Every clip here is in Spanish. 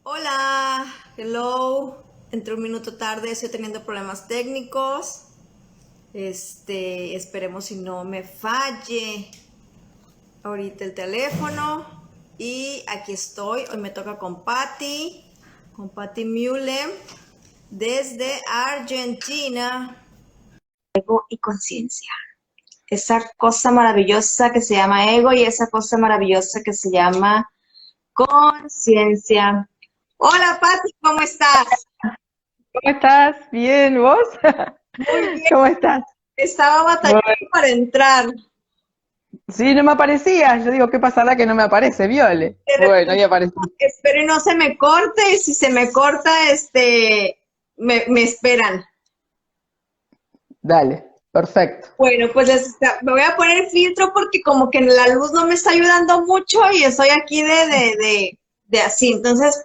Hola, hello. Entré un minuto tarde, estoy teniendo problemas técnicos. Esperemos si no me falle ahorita el teléfono. Y aquí estoy. Hoy me toca con Patty Mullen, desde Argentina. Ego y conciencia. Esa cosa maravillosa que se llama ego y esa cosa maravillosa que se llama conciencia. Hola, Pati, ¿cómo estás? ¿Cómo estás? ¿Bien? ¿Vos? Muy bien, ¿Cómo estás? estaba Bueno, batallando para entrar. sí, no me aparecía. Yo digo, ¿qué pasará que no me aparece, Viole? De Bueno, ahí repente aparecí. espero y no se me corte, y si se me corta, me esperan. Dale, perfecto. Bueno, pues me voy a poner filtro porque como que la luz no me está ayudando mucho y estoy aquí de así. Entonces,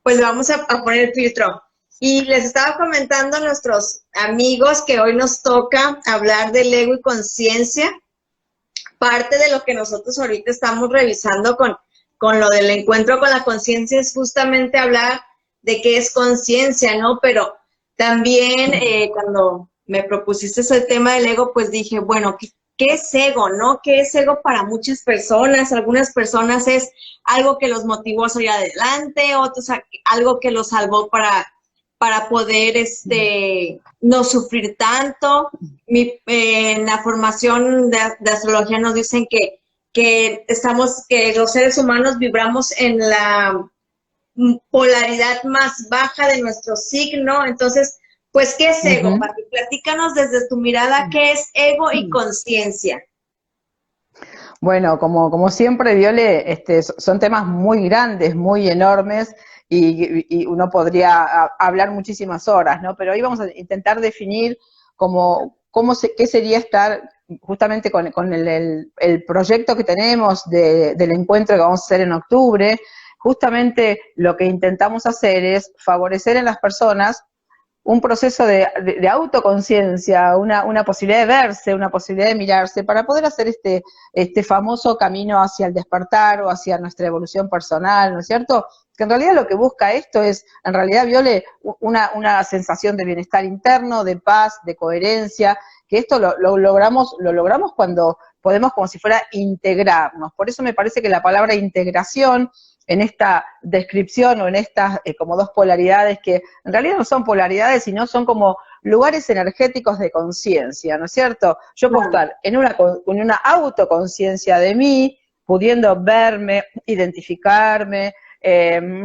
pues le vamos a poner filtro. Y les estaba comentando a nuestros amigos que hoy nos toca hablar del ego y conciencia. Parte de lo que nosotros ahorita estamos revisando con lo del encuentro con la conciencia es justamente hablar de qué es conciencia, ¿no? Pero también cuando me propusiste ese tema del ego, pues dije, bueno, ¿qué es ego, no? ¿Qué es ego para muchas personas? Algunas personas es algo que los motivó a salir adelante, otros algo que los salvó para poder no sufrir tanto. En la formación de astrología nos dicen que los seres humanos vibramos en la polaridad más baja de nuestro signo. Entonces, pues, ¿qué es ego, Ujú. Pati? Platícanos desde tu mirada qué es ego y conciencia. Bueno, como siempre, Viole, son temas muy grandes, muy enormes, y uno podría hablar muchísimas horas, ¿no? Pero hoy vamos a intentar definir qué sería estar justamente con el proyecto que tenemos del encuentro que vamos a hacer en octubre. Justamente lo que intentamos hacer es favorecer en las personas un proceso de autoconciencia, una posibilidad de verse, una posibilidad de mirarse, para poder hacer este famoso camino hacia el despertar o hacia nuestra evolución personal, ¿no es cierto? Que en realidad lo que busca esto es, en realidad, Viole, una sensación de bienestar interno, de paz, de coherencia, que esto lo logramos cuando podemos como si fuera integrarnos. Por eso me parece que la palabra integración en esta descripción o en estas como dos polaridades que en realidad no son polaridades, sino son como lugares energéticos de conciencia, ¿no es cierto? Yo puedo Claro. estar en una autoconciencia de mí, pudiendo verme, identificarme,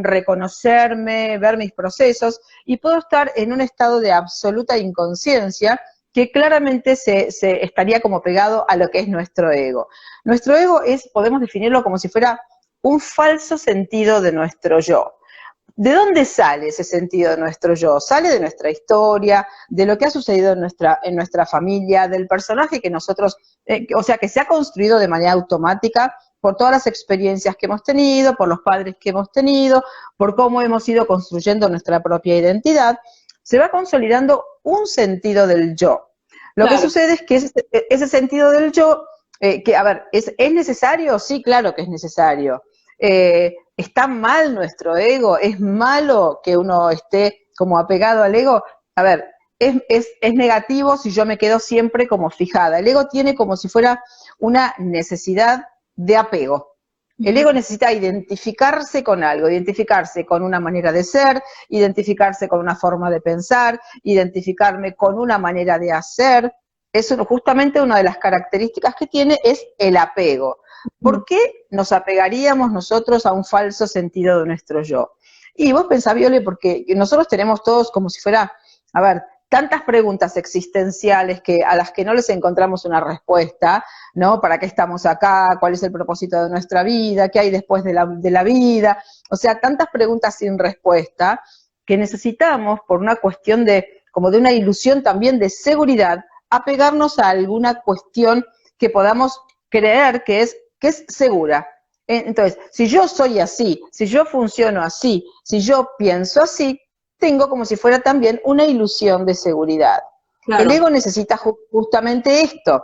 reconocerme, ver mis procesos, y puedo estar en un estado de absoluta inconsciencia que claramente se estaría como pegado a lo que es nuestro ego. Nuestro ego podemos definirlo como si fuera un falso sentido de nuestro yo. ¿De dónde sale ese sentido de nuestro yo? Sale de nuestra historia, de lo que ha sucedido en nuestra familia, del personaje que nosotros, o sea, que se ha construido de manera automática por todas las experiencias que hemos tenido, por los padres que hemos tenido, por cómo hemos ido construyendo nuestra propia identidad. Se va consolidando un sentido del yo. Lo que Claro. sucede es que ese sentido del yo, que, a ver, ¿es necesario? Sí, claro que es necesario. ¿Está mal nuestro ego? ¿Es malo que uno esté como apegado al ego? A ver, es negativo si yo me quedo siempre como fijada. El ego tiene como si fuera una necesidad de apego. El ego necesita identificarse con algo, identificarse con una manera de ser, identificarse con una forma de pensar, identificarme con una manera de hacer. Eso justamente una de las características que tiene es el apego. ¿Por qué nos apegaríamos nosotros a un falso sentido de nuestro yo? Y vos pensás, Viole, porque nosotros tenemos todos como si fuera, a ver, tantas preguntas existenciales a las que no les encontramos una respuesta, ¿no? ¿Para qué estamos acá? ¿Cuál es el propósito de nuestra vida? ¿Qué hay después de la vida? O sea, tantas preguntas sin respuesta que necesitamos, por una cuestión como de una ilusión también de seguridad, apegarnos a alguna cuestión que podamos creer que es segura. Entonces, si yo soy así, si yo funciono así, si yo pienso así, tengo como si fuera también una ilusión de seguridad. El Claro. ego necesita justamente esto.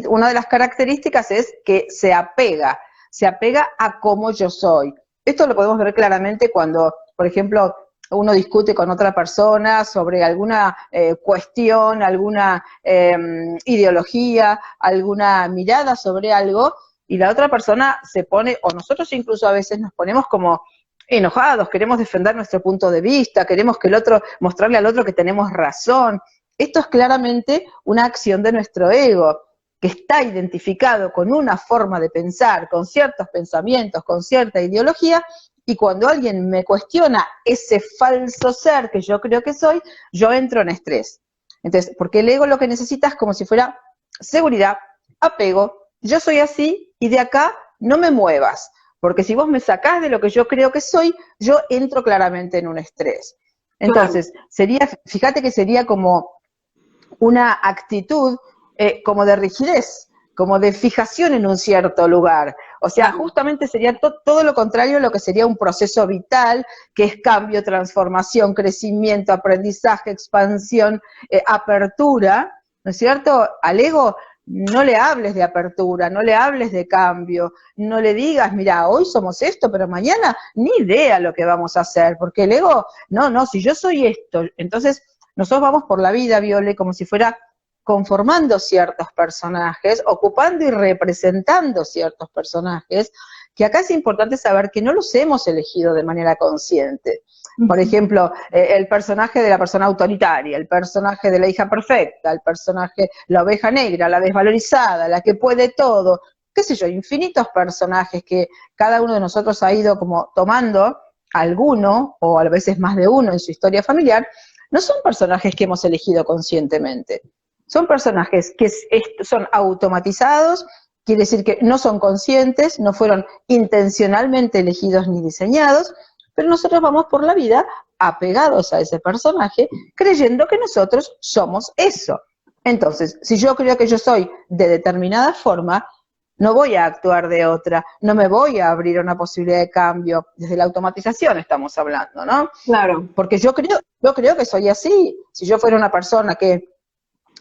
Una de las características es que se apega a cómo yo soy. Esto lo podemos ver claramente cuando por ejemplo, uno discute con otra persona sobre alguna cuestión, alguna ideología, alguna mirada sobre algo, y la otra persona se pone, o nosotros incluso a veces nos ponemos como enojados, queremos defender nuestro punto de vista, queremos que el otro, mostrarle al otro que tenemos razón. Esto es claramente una acción de nuestro ego, que está identificado con una forma de pensar, con ciertos pensamientos, con cierta ideología, y cuando alguien me cuestiona ese falso ser que yo creo que soy, yo entro en estrés. Entonces, porque el ego lo que necesita es como si fuera seguridad, apego, yo soy así y de acá no me muevas, porque si vos me sacás de lo que yo creo que soy, yo entro claramente en un estrés. Entonces, sería, fíjate que sería como una actitud como de rigidez, como de fijación en un cierto lugar. O sea, justamente sería todo lo contrario a lo que sería un proceso vital, que es cambio, transformación, crecimiento, aprendizaje, expansión, apertura, ¿no es cierto? Al ego no le hables de apertura, no le hables de cambio, no le digas, mira, hoy somos esto, pero mañana ni idea lo que vamos a hacer, porque el ego, no, si yo soy esto, entonces nosotros vamos por la vida, Viole, como si fuera conformando ciertos personajes, ocupando y representando ciertos personajes, que acá es importante saber que no los hemos elegido de manera consciente. Por ejemplo, el personaje de la persona autoritaria, el personaje de la hija perfecta, el personaje, la oveja negra, la desvalorizada, la que puede todo, qué sé yo, infinitos personajes que cada uno de nosotros ha ido como tomando alguno, o a veces más de uno en su historia familiar. No son personajes que hemos elegido conscientemente, son personajes que son automatizados, quiere decir que no son conscientes, no fueron intencionalmente elegidos ni diseñados, pero nosotros vamos por la vida apegados a ese personaje, creyendo que nosotros somos eso. Entonces, si yo creo que yo soy de determinada forma, no voy a actuar de otra, no me voy a abrir a una posibilidad de cambio. Desde la automatización estamos hablando, ¿no? Claro. Porque yo creo que soy así. Si yo fuera una persona que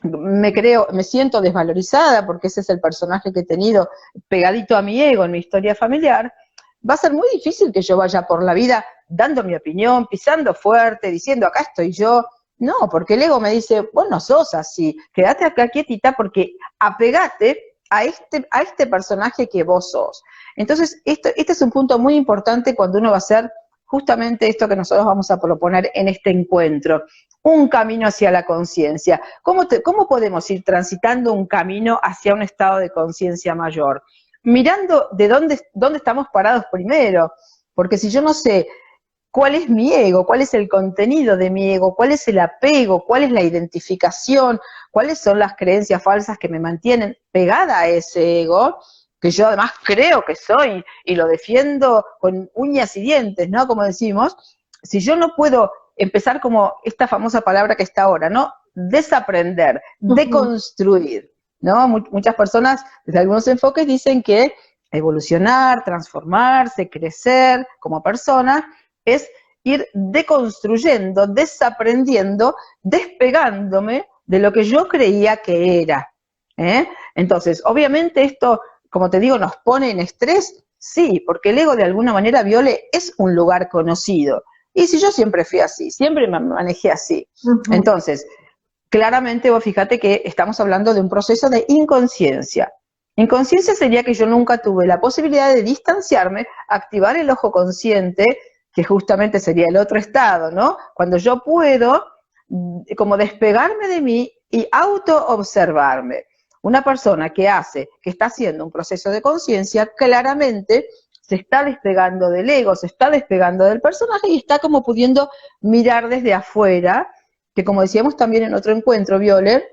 me siento desvalorizada, porque ese es el personaje que he tenido pegadito a mi ego en mi historia familiar, va a ser muy difícil que yo vaya por la vida dando mi opinión, pisando fuerte, diciendo acá estoy yo. No, porque el ego me dice, vos no sos así, quédate acá quietita porque apegate a este personaje que vos sos. Entonces, este es un punto muy importante cuando uno va a hacer justamente esto que nosotros vamos a proponer en este encuentro, un camino hacia la conciencia. ¿Cómo podemos ir transitando un camino hacia un estado de conciencia mayor? Mirando de dónde estamos parados primero, porque si yo no sé cuál es mi ego, cuál es el contenido de mi ego, cuál es el apego, cuál es la identificación, cuáles son las creencias falsas que me mantienen pegada a ese ego, que yo además creo que soy y lo defiendo con uñas y dientes, ¿no? Como decimos, si yo no puedo empezar como esta famosa palabra que está ahora, ¿no? Desaprender, deconstruir, ¿no? Muchas personas, desde algunos enfoques, dicen que evolucionar, transformarse, crecer como persona, es ir deconstruyendo, desaprendiendo, despegándome de lo que yo creía que era. Entonces, obviamente esto, como te digo, nos pone en estrés, sí, porque el ego de alguna manera, Viole, es un lugar conocido. Y si yo siempre fui así, siempre me manejé así. Entonces, claramente vos fíjate que estamos hablando de un proceso de inconsciencia. Inconsciencia sería que yo nunca tuve la posibilidad de distanciarme, activar el ojo consciente, que justamente sería el otro estado, ¿no? Cuando yo puedo como despegarme de mí y auto-observarme. Una persona que está haciendo un proceso de conciencia, claramente se está despegando del ego, se está despegando del personaje y está como pudiendo mirar desde afuera, que como decíamos también en otro encuentro, Viole,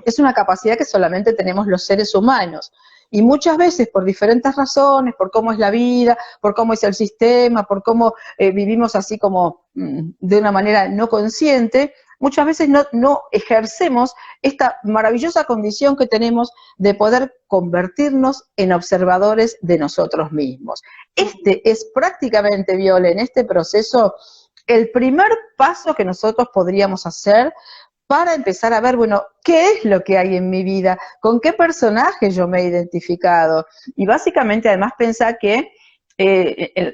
es una capacidad que solamente tenemos los seres humanos. Y muchas veces, por diferentes razones, por cómo es la vida, por cómo es el sistema, por cómo vivimos así como de una manera no consciente, muchas veces no ejercemos esta maravillosa condición que tenemos de poder convertirnos en observadores de nosotros mismos. Este es prácticamente, Viole, en este proceso, el primer paso que nosotros podríamos hacer para empezar a ver, bueno, ¿qué es lo que hay en mi vida? ¿Con qué personaje yo me he identificado? Y básicamente, además, pensar que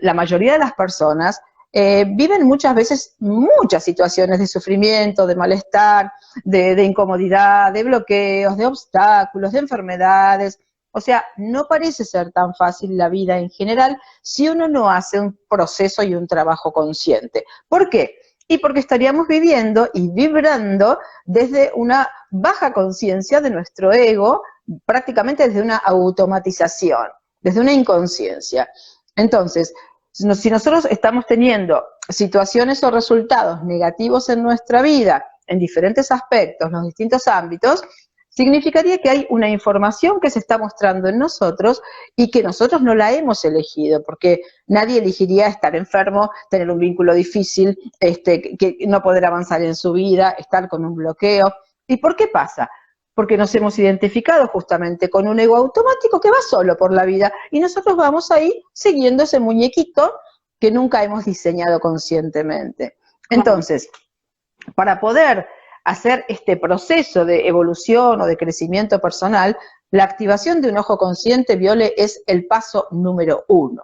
la mayoría de las personas viven muchas veces muchas situaciones de sufrimiento, de malestar, de incomodidad, de bloqueos, de obstáculos, de enfermedades. O sea, no parece ser tan fácil la vida en general si uno no hace un proceso y un trabajo consciente. ¿Por qué? Y porque estaríamos viviendo y vibrando desde una baja conciencia de nuestro ego, prácticamente desde una automatización, desde una inconsciencia. Entonces, si nosotros estamos teniendo situaciones o resultados negativos en nuestra vida, en diferentes aspectos, en los distintos ámbitos, significaría que hay una información que se está mostrando en nosotros y que nosotros no la hemos elegido, porque nadie elegiría estar enfermo, tener un vínculo difícil, que no poder avanzar en su vida, estar con un bloqueo. ¿Y por qué pasa? Porque nos hemos identificado justamente con un ego automático que va solo por la vida y nosotros vamos ahí siguiendo ese muñequito que nunca hemos diseñado conscientemente. Entonces, para poder hacer este proceso de evolución o de crecimiento personal, la activación de un ojo consciente, Viole, es el paso número 1.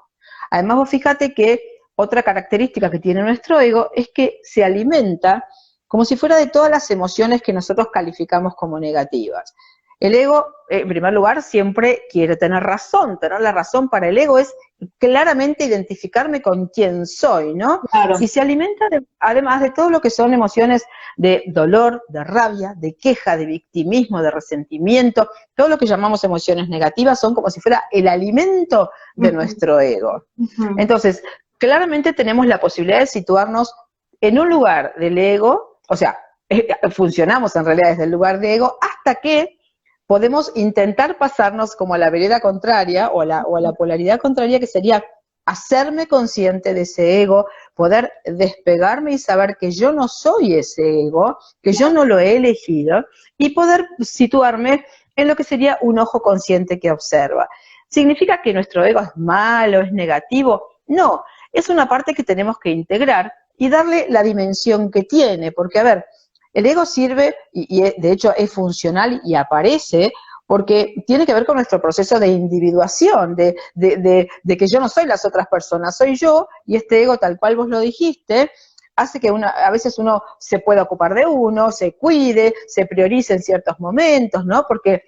Además, vos fíjate que otra característica que tiene nuestro ego es que se alimenta como si fuera de todas las emociones que nosotros calificamos como negativas. El ego, en primer lugar, siempre quiere tener razón. Tener la razón para el ego es claramente identificarme con quién soy, ¿no? Claro. Y se alimenta, además de todo lo que son emociones de dolor, de rabia, de queja, de victimismo, de resentimiento. Todo lo que llamamos emociones negativas son como si fuera el alimento de nuestro ego. Entonces, claramente tenemos la posibilidad de situarnos en un lugar del ego, o sea, funcionamos en realidad desde el lugar de ego, hasta que podemos intentar pasarnos como a la vereda contraria o a la polaridad contraria, que sería hacerme consciente de ese ego, poder despegarme y saber que yo no soy ese ego, que yo no lo he elegido, y poder situarme en lo que sería un ojo consciente que observa. ¿Significa que nuestro ego es malo, es negativo? No, es una parte que tenemos que integrar y darle la dimensión que tiene, porque a ver, el ego sirve, y de hecho es funcional y aparece, porque tiene que ver con nuestro proceso de individuación, de que yo no soy las otras personas, soy yo, y este ego, tal cual vos lo dijiste, hace que a veces uno se pueda ocupar de uno, se cuide, se priorice en ciertos momentos, ¿no? Porque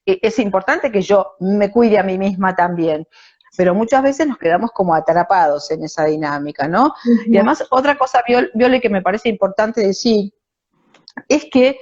es importante que yo me cuide a mí misma también. Pero muchas veces nos quedamos como atrapados en esa dinámica, ¿no? Y además, otra cosa, Viole, que me parece importante decir, es que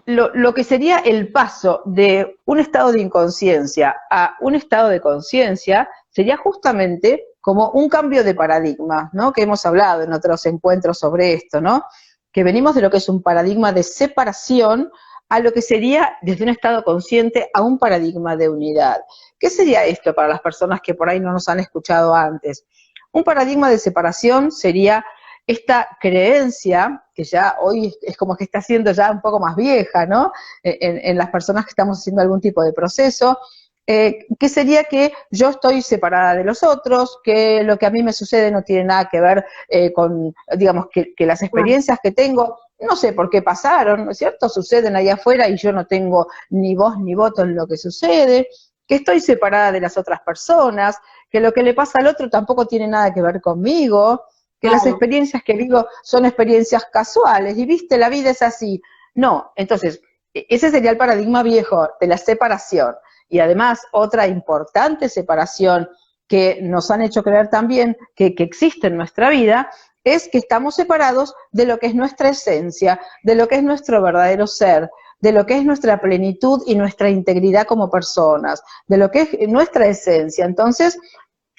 lo que sería el paso de un estado de inconsciencia a un estado de conciencia sería justamente como un cambio de paradigma, ¿no? Que hemos hablado en otros encuentros sobre esto, ¿no? Que venimos de lo que es un paradigma de separación a lo que sería, desde un estado consciente, a un paradigma de unidad. ¿Qué sería esto para las personas que por ahí no nos han escuchado antes? Un paradigma de separación sería esta creencia, que ya hoy es como que está siendo ya un poco más vieja, ¿no? En las personas que estamos haciendo algún tipo de proceso, que sería que yo estoy separada de los otros, que lo que a mí me sucede no tiene nada que ver con, digamos, que las experiencias que tengo, no sé por qué pasaron, ¿no es cierto? Suceden allá afuera y yo no tengo ni voz ni voto en lo que sucede, que estoy separada de las otras personas, que lo que le pasa al otro tampoco tiene nada que ver conmigo, que las experiencias que vivo son experiencias casuales, y viste, la vida es así. No, entonces, ese sería el paradigma viejo de la separación. Y además, otra importante separación que nos han hecho creer también que existe en nuestra vida, es que estamos separados de lo que es nuestra esencia, de lo que es nuestro verdadero ser, de lo que es nuestra plenitud y nuestra integridad como personas, de lo que es nuestra esencia. Entonces,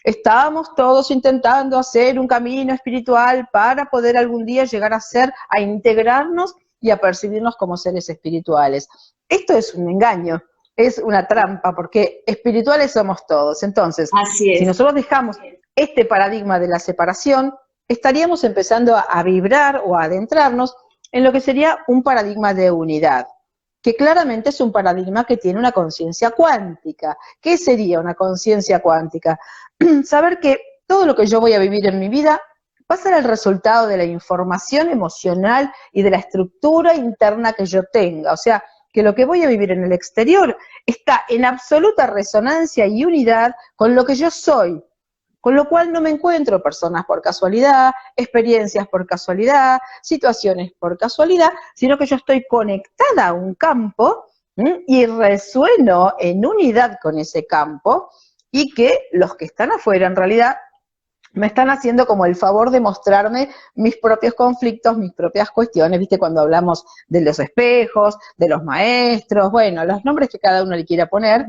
estábamos todos intentando hacer un camino espiritual para poder algún día llegar a integrarnos y a percibirnos como seres espirituales. Esto es un engaño, es una trampa, porque espirituales somos todos. Entonces, si nosotros dejamos este paradigma de la separación, estaríamos empezando a vibrar o a adentrarnos en lo que sería un paradigma de unidad, que claramente es un paradigma que tiene una conciencia cuántica. ¿Qué sería una conciencia cuántica? Saber que todo lo que yo voy a vivir en mi vida va a ser el resultado de la información emocional y de la estructura interna que yo tenga. O sea, que lo que voy a vivir en el exterior está en absoluta resonancia y unidad con lo que yo soy. Con lo cual no me encuentro personas por casualidad, experiencias por casualidad, situaciones por casualidad, sino que yo estoy conectada a un campo y resueno en unidad con ese campo, y que los que están afuera en realidad me están haciendo como el favor de mostrarme mis propios conflictos, mis propias cuestiones, ¿viste? Cuando hablamos de los espejos, de los maestros, bueno, los nombres que cada uno le quiera poner,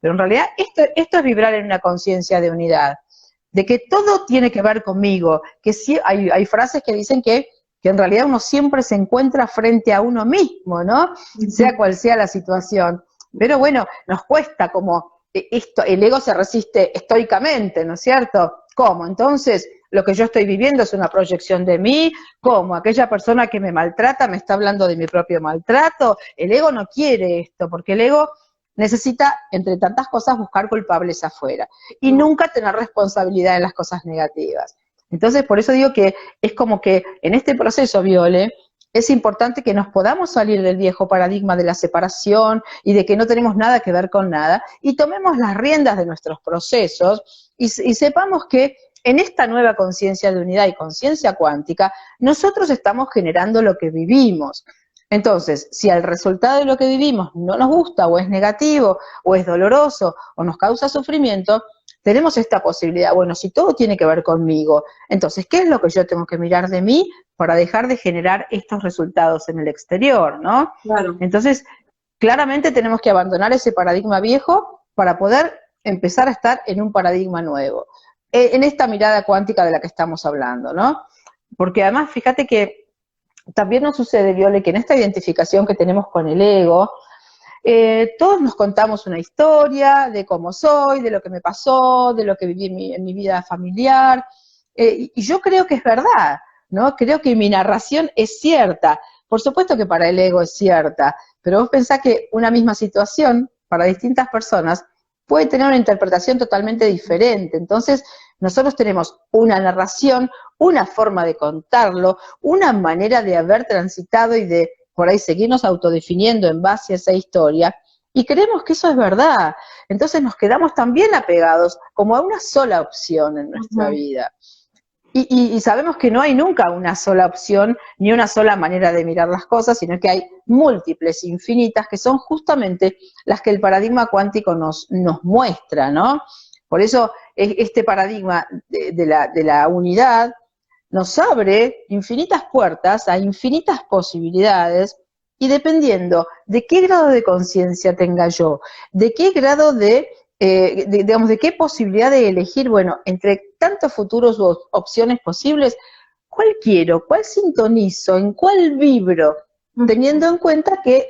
pero en realidad esto es vibrar en una conciencia de unidad, de que todo tiene que ver conmigo, que sí, hay frases que dicen que en realidad uno siempre se encuentra frente a uno mismo, ¿no? Sea cual sea la situación. Pero bueno, nos cuesta como esto, el ego se resiste estoicamente, ¿no es cierto? ¿Cómo? Entonces, lo que yo estoy viviendo es una proyección de mí. ¿Cómo? Aquella persona que me maltrata me está hablando de mi propio maltrato. El ego no quiere esto, porque el ego necesita, entre tantas cosas, buscar culpables afuera y nunca tener responsabilidad en las cosas negativas. Entonces, por eso digo que es como que en este proceso, Viole, es importante que nos podamos salir del viejo paradigma de la separación y de que no tenemos nada que ver con nada, y tomemos las riendas de nuestros procesos y sepamos que en esta nueva conciencia de unidad y conciencia cuántica, nosotros estamos generando lo que vivimos. Entonces, si al resultado de lo que vivimos no nos gusta, o es negativo, o es doloroso, o nos causa sufrimiento, tenemos esta posibilidad. Bueno, si todo tiene que ver conmigo, entonces, ¿qué es lo que yo tengo que mirar de mí para dejar de generar estos resultados en el exterior, ¿no? Claro. Entonces, claramente tenemos que abandonar ese paradigma viejo para poder empezar a estar en un paradigma nuevo, en esta mirada cuántica de la que estamos hablando, ¿no? Porque además, fíjate que también nos sucede, Viole, que en esta identificación que tenemos con el ego, todos nos contamos una historia de cómo soy, de lo que me pasó, de lo que viví en mi vida familiar, y yo creo que es verdad, ¿no? Creo que mi narración es cierta. Por supuesto que para el ego es cierta, pero vos pensás que una misma situación, para distintas personas, puede tener una interpretación totalmente diferente. Entonces, nosotros tenemos una narración, una forma de contarlo, una manera de haber transitado y de por ahí seguirnos autodefiniendo en base a esa historia, y creemos que eso es verdad. Entonces nos quedamos también apegados como a una sola opción en nuestra vida. Y sabemos que no hay nunca una sola opción, ni una sola manera de mirar las cosas, sino que hay múltiples, infinitas, que son justamente las que el paradigma cuántico nos muestra, ¿no? Por eso este paradigma de la unidad nos abre infinitas puertas a infinitas posibilidades, y dependiendo de qué grado de conciencia tenga yo, de qué grado digamos, de qué posibilidad de elegir, bueno, entre tantos futuros u opciones posibles, ¿cuál quiero? ¿Cuál sintonizo? ¿En cuál vibro? Teniendo en cuenta que,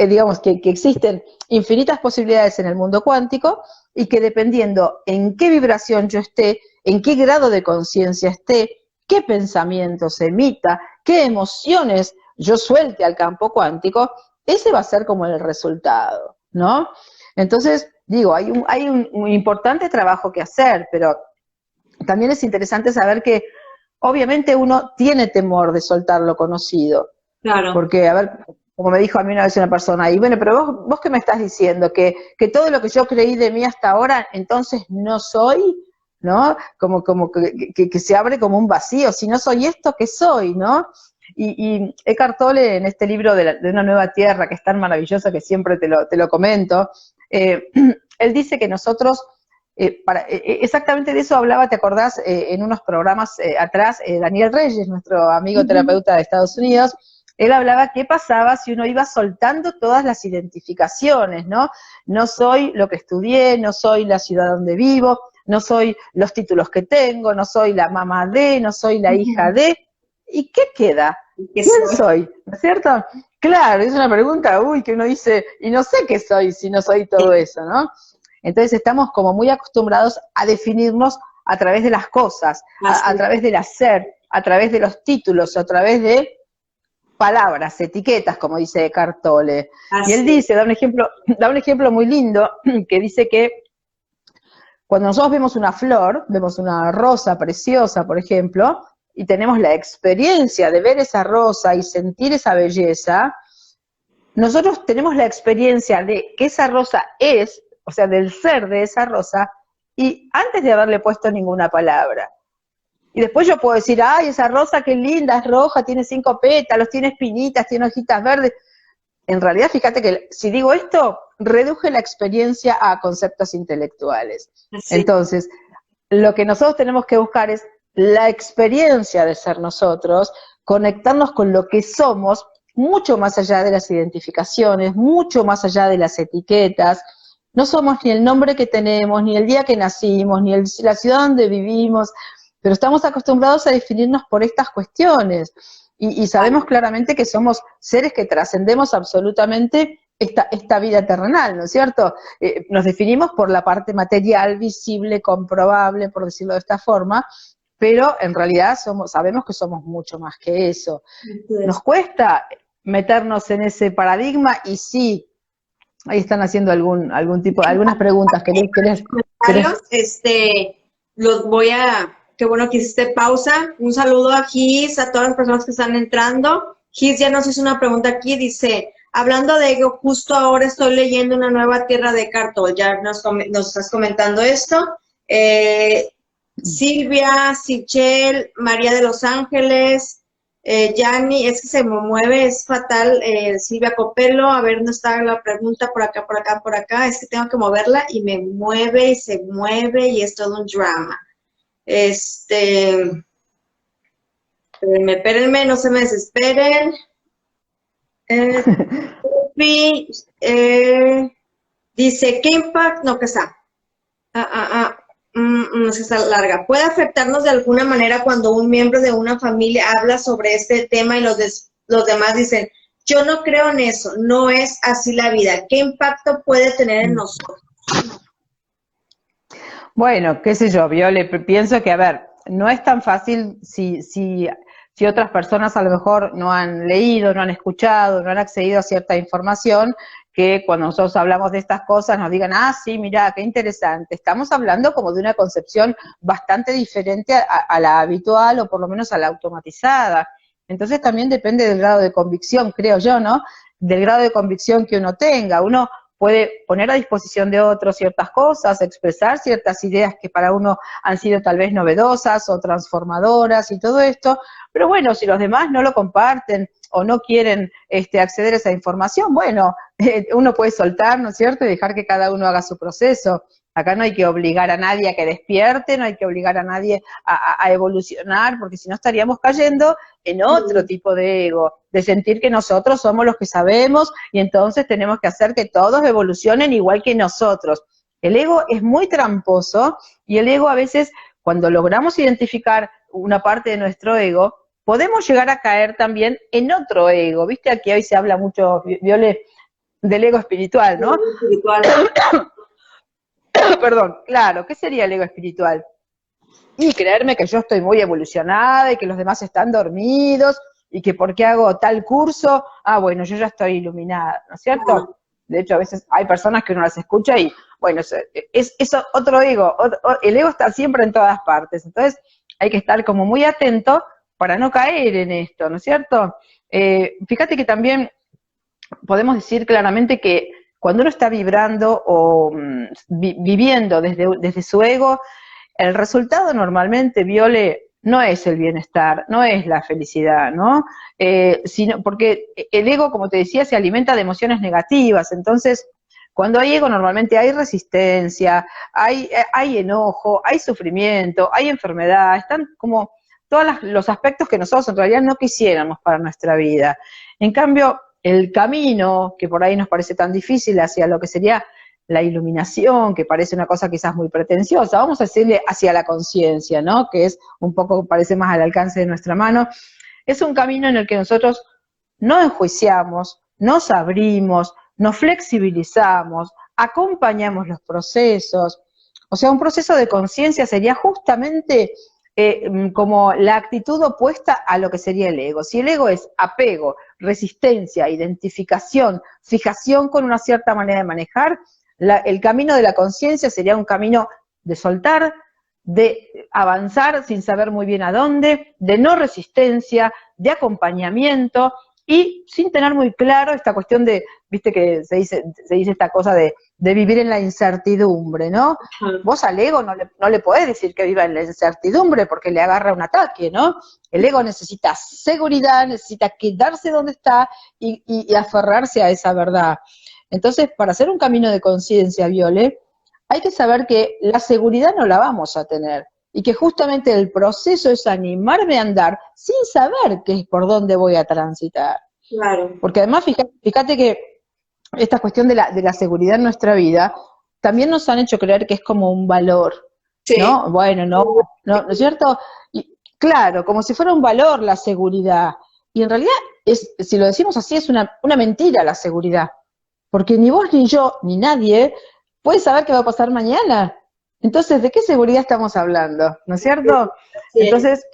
digamos, que existen infinitas posibilidades en el mundo cuántico, y que dependiendo en qué vibración yo esté, en qué grado de conciencia esté, qué pensamientos emita, qué emociones yo suelte al campo cuántico, ese va a ser como el resultado, ¿no? Entonces, digo, hay un importante trabajo que hacer, pero también es interesante saber que obviamente uno tiene temor de soltar lo conocido. Claro. Porque, a ver, como me dijo a mí una vez una persona, y bueno, pero vos ¿qué me estás diciendo? ¿Que todo lo que yo creí de mí hasta ahora, entonces no soy? ¿No? Como que se abre como un vacío. Si no soy esto, ¿qué soy? ¿No? Y Eckhart Tolle, en este libro de Una Nueva Tierra, que es tan maravilloso que siempre te lo comento, él dice que nosotros, exactamente de eso hablaba, ¿te acordás? En unos programas atrás, Daniel Reyes, nuestro amigo terapeuta de Estados Unidos, él hablaba qué pasaba si uno iba soltando todas las identificaciones, ¿no? No soy lo que estudié, no soy la ciudad donde vivo, no soy los títulos que tengo, no soy la mamá de, no soy la hija de. ¿Y qué queda? ¿Quién soy? ¿No es cierto? Claro, es una pregunta, que uno dice, y no sé qué soy si no soy todo eso, ¿no? Entonces estamos como muy acostumbrados a definirnos a través de las cosas, a través del hacer, a través de los títulos, a través de palabras, etiquetas, como dice Eckhart Tolle. Y él dice, da un ejemplo muy lindo, que dice que cuando nosotros vemos una flor, vemos una rosa preciosa, por ejemplo, y tenemos la experiencia de ver esa rosa y sentir esa belleza, nosotros tenemos la experiencia de que esa rosa es, o sea, del ser de esa rosa, y antes de haberle puesto ninguna palabra. Y después yo puedo decir, ay, esa rosa qué linda, es roja, tiene 5 pétalos, tiene espinitas, tiene hojitas verdes. En realidad, fíjate que si digo esto, reduje la experiencia a conceptos intelectuales. Sí. Entonces, lo que nosotros tenemos que buscar es la experiencia de ser nosotros, conectarnos con lo que somos, mucho más allá de las identificaciones, mucho más allá de las etiquetas. No somos ni el nombre que tenemos, ni el día que nacimos, ni la ciudad donde vivimos, pero estamos acostumbrados a definirnos por estas cuestiones. Y sabemos claramente que somos seres que trascendemos absolutamente esta vida terrenal, ¿no es cierto? Nos definimos por la parte material, visible, comprobable, por decirlo de esta forma, pero en realidad sabemos que somos mucho más que eso. Nos cuesta meternos en ese paradigma y sí, ahí están haciendo algunas preguntas. ¿Querés? Los voy a... Qué bueno que hiciste pausa. Un saludo a Gis, a todas las personas que están entrando. Gis ya nos hizo una pregunta aquí, dice, hablando de ego, justo ahora estoy leyendo Una nueva tierra de Eckhart Tolle. Ya nos estás comentando esto. Silvia, Sichel, María de Los Ángeles, Yanni, es que se me mueve, es fatal, Silvia Copelo, a ver, no está la pregunta, por acá, por acá, por acá, es que tengo que moverla y me mueve y se mueve y es todo un drama. Espérenme, no se me desesperen. Dice, ¿qué impacto? No, que está. Es que está larga. ¿Puede afectarnos de alguna manera cuando un miembro de una familia habla sobre este tema y los demás dicen, yo no creo en eso, no es así la vida? ¿Qué impacto puede tener en nosotros? Bueno, qué sé yo, Viole, pienso que, a ver, no es tan fácil si otras personas a lo mejor no han leído, no han escuchado, no han accedido a cierta información, que cuando nosotros hablamos de estas cosas nos digan, ah, sí, mira, qué interesante. Estamos hablando como de una concepción bastante diferente a la habitual o por lo menos a la automatizada. Entonces también depende del grado de convicción, creo yo, ¿no? Del grado de convicción que uno tenga. Uno puede poner a disposición de otros ciertas cosas, expresar ciertas ideas que para uno han sido tal vez novedosas o transformadoras y todo esto, pero bueno, si los demás no lo comparten o no quieren acceder a esa información, bueno, uno puede soltar, ¿no es cierto?, y dejar que cada uno haga su proceso. Acá no hay que obligar a nadie a que despierte, no hay que obligar a nadie a evolucionar, porque si no estaríamos cayendo en otro tipo de ego, de sentir que nosotros somos los que sabemos y entonces tenemos que hacer que todos evolucionen igual que nosotros. El ego es muy tramposo y el ego a veces, cuando logramos identificar una parte de nuestro ego, podemos llegar a caer también en otro ego. Viste, aquí hoy se habla mucho, Viole, del ego espiritual, ¿no? Espiritual. Perdón, claro, ¿qué sería el ego espiritual? Y creerme que yo estoy muy evolucionada y que los demás están dormidos y que porque hago tal curso, bueno, yo ya estoy iluminada, ¿no es cierto? De hecho, a veces hay personas que uno las escucha y, bueno, es otro ego, el ego está siempre en todas partes, entonces hay que estar como muy atento para no caer en esto, ¿no es cierto? Fíjate que también podemos decir claramente que cuando uno está vibrando o viviendo desde su ego, el resultado normalmente, Viole, no es el bienestar, no es la felicidad, ¿no? Porque el ego, como te decía, se alimenta de emociones negativas, entonces cuando hay ego normalmente hay resistencia, hay enojo, hay sufrimiento, hay enfermedad, están como todos los aspectos que nosotros en realidad no quisiéramos para nuestra vida. En cambio, el camino, que por ahí nos parece tan difícil hacia lo que sería la iluminación, que parece una cosa quizás muy pretenciosa, vamos a decirle hacia la conciencia, ¿no? Que es un poco, parece más al alcance de nuestra mano, es un camino en el que nosotros no enjuiciamos, nos abrimos, nos flexibilizamos, acompañamos los procesos. O sea, un proceso de conciencia sería justamente como la actitud opuesta a lo que sería el ego. Si el ego es apego, resistencia, identificación, fijación con una cierta manera de manejar, el camino de la conciencia sería un camino de soltar, de avanzar sin saber muy bien a dónde, de no resistencia, de acompañamiento, y sin tener muy claro esta cuestión de, viste que se dice esta cosa de vivir en la incertidumbre, ¿no? Ajá. Vos al ego no le podés decir que viva en la incertidumbre porque le agarra un ataque, ¿no? El ego necesita seguridad, necesita quedarse donde está y aferrarse a esa verdad. Entonces, para hacer un camino de conciencia, Viole, hay que saber que la seguridad no la vamos a tener y que justamente el proceso es animarme a andar sin saber qué es por dónde voy a transitar. Claro. Porque además, fíjate que esta cuestión de la seguridad en nuestra vida también nos han hecho creer que es como un valor, Sí. ¿no? Bueno, ¿no es cierto? Y, claro, como si fuera un valor la seguridad. Y en realidad, si lo decimos así, es una mentira la seguridad. Porque ni vos, ni yo, ni nadie puede saber qué va a pasar mañana. Entonces, ¿de qué seguridad estamos hablando? ¿No es cierto? Sí. Entonces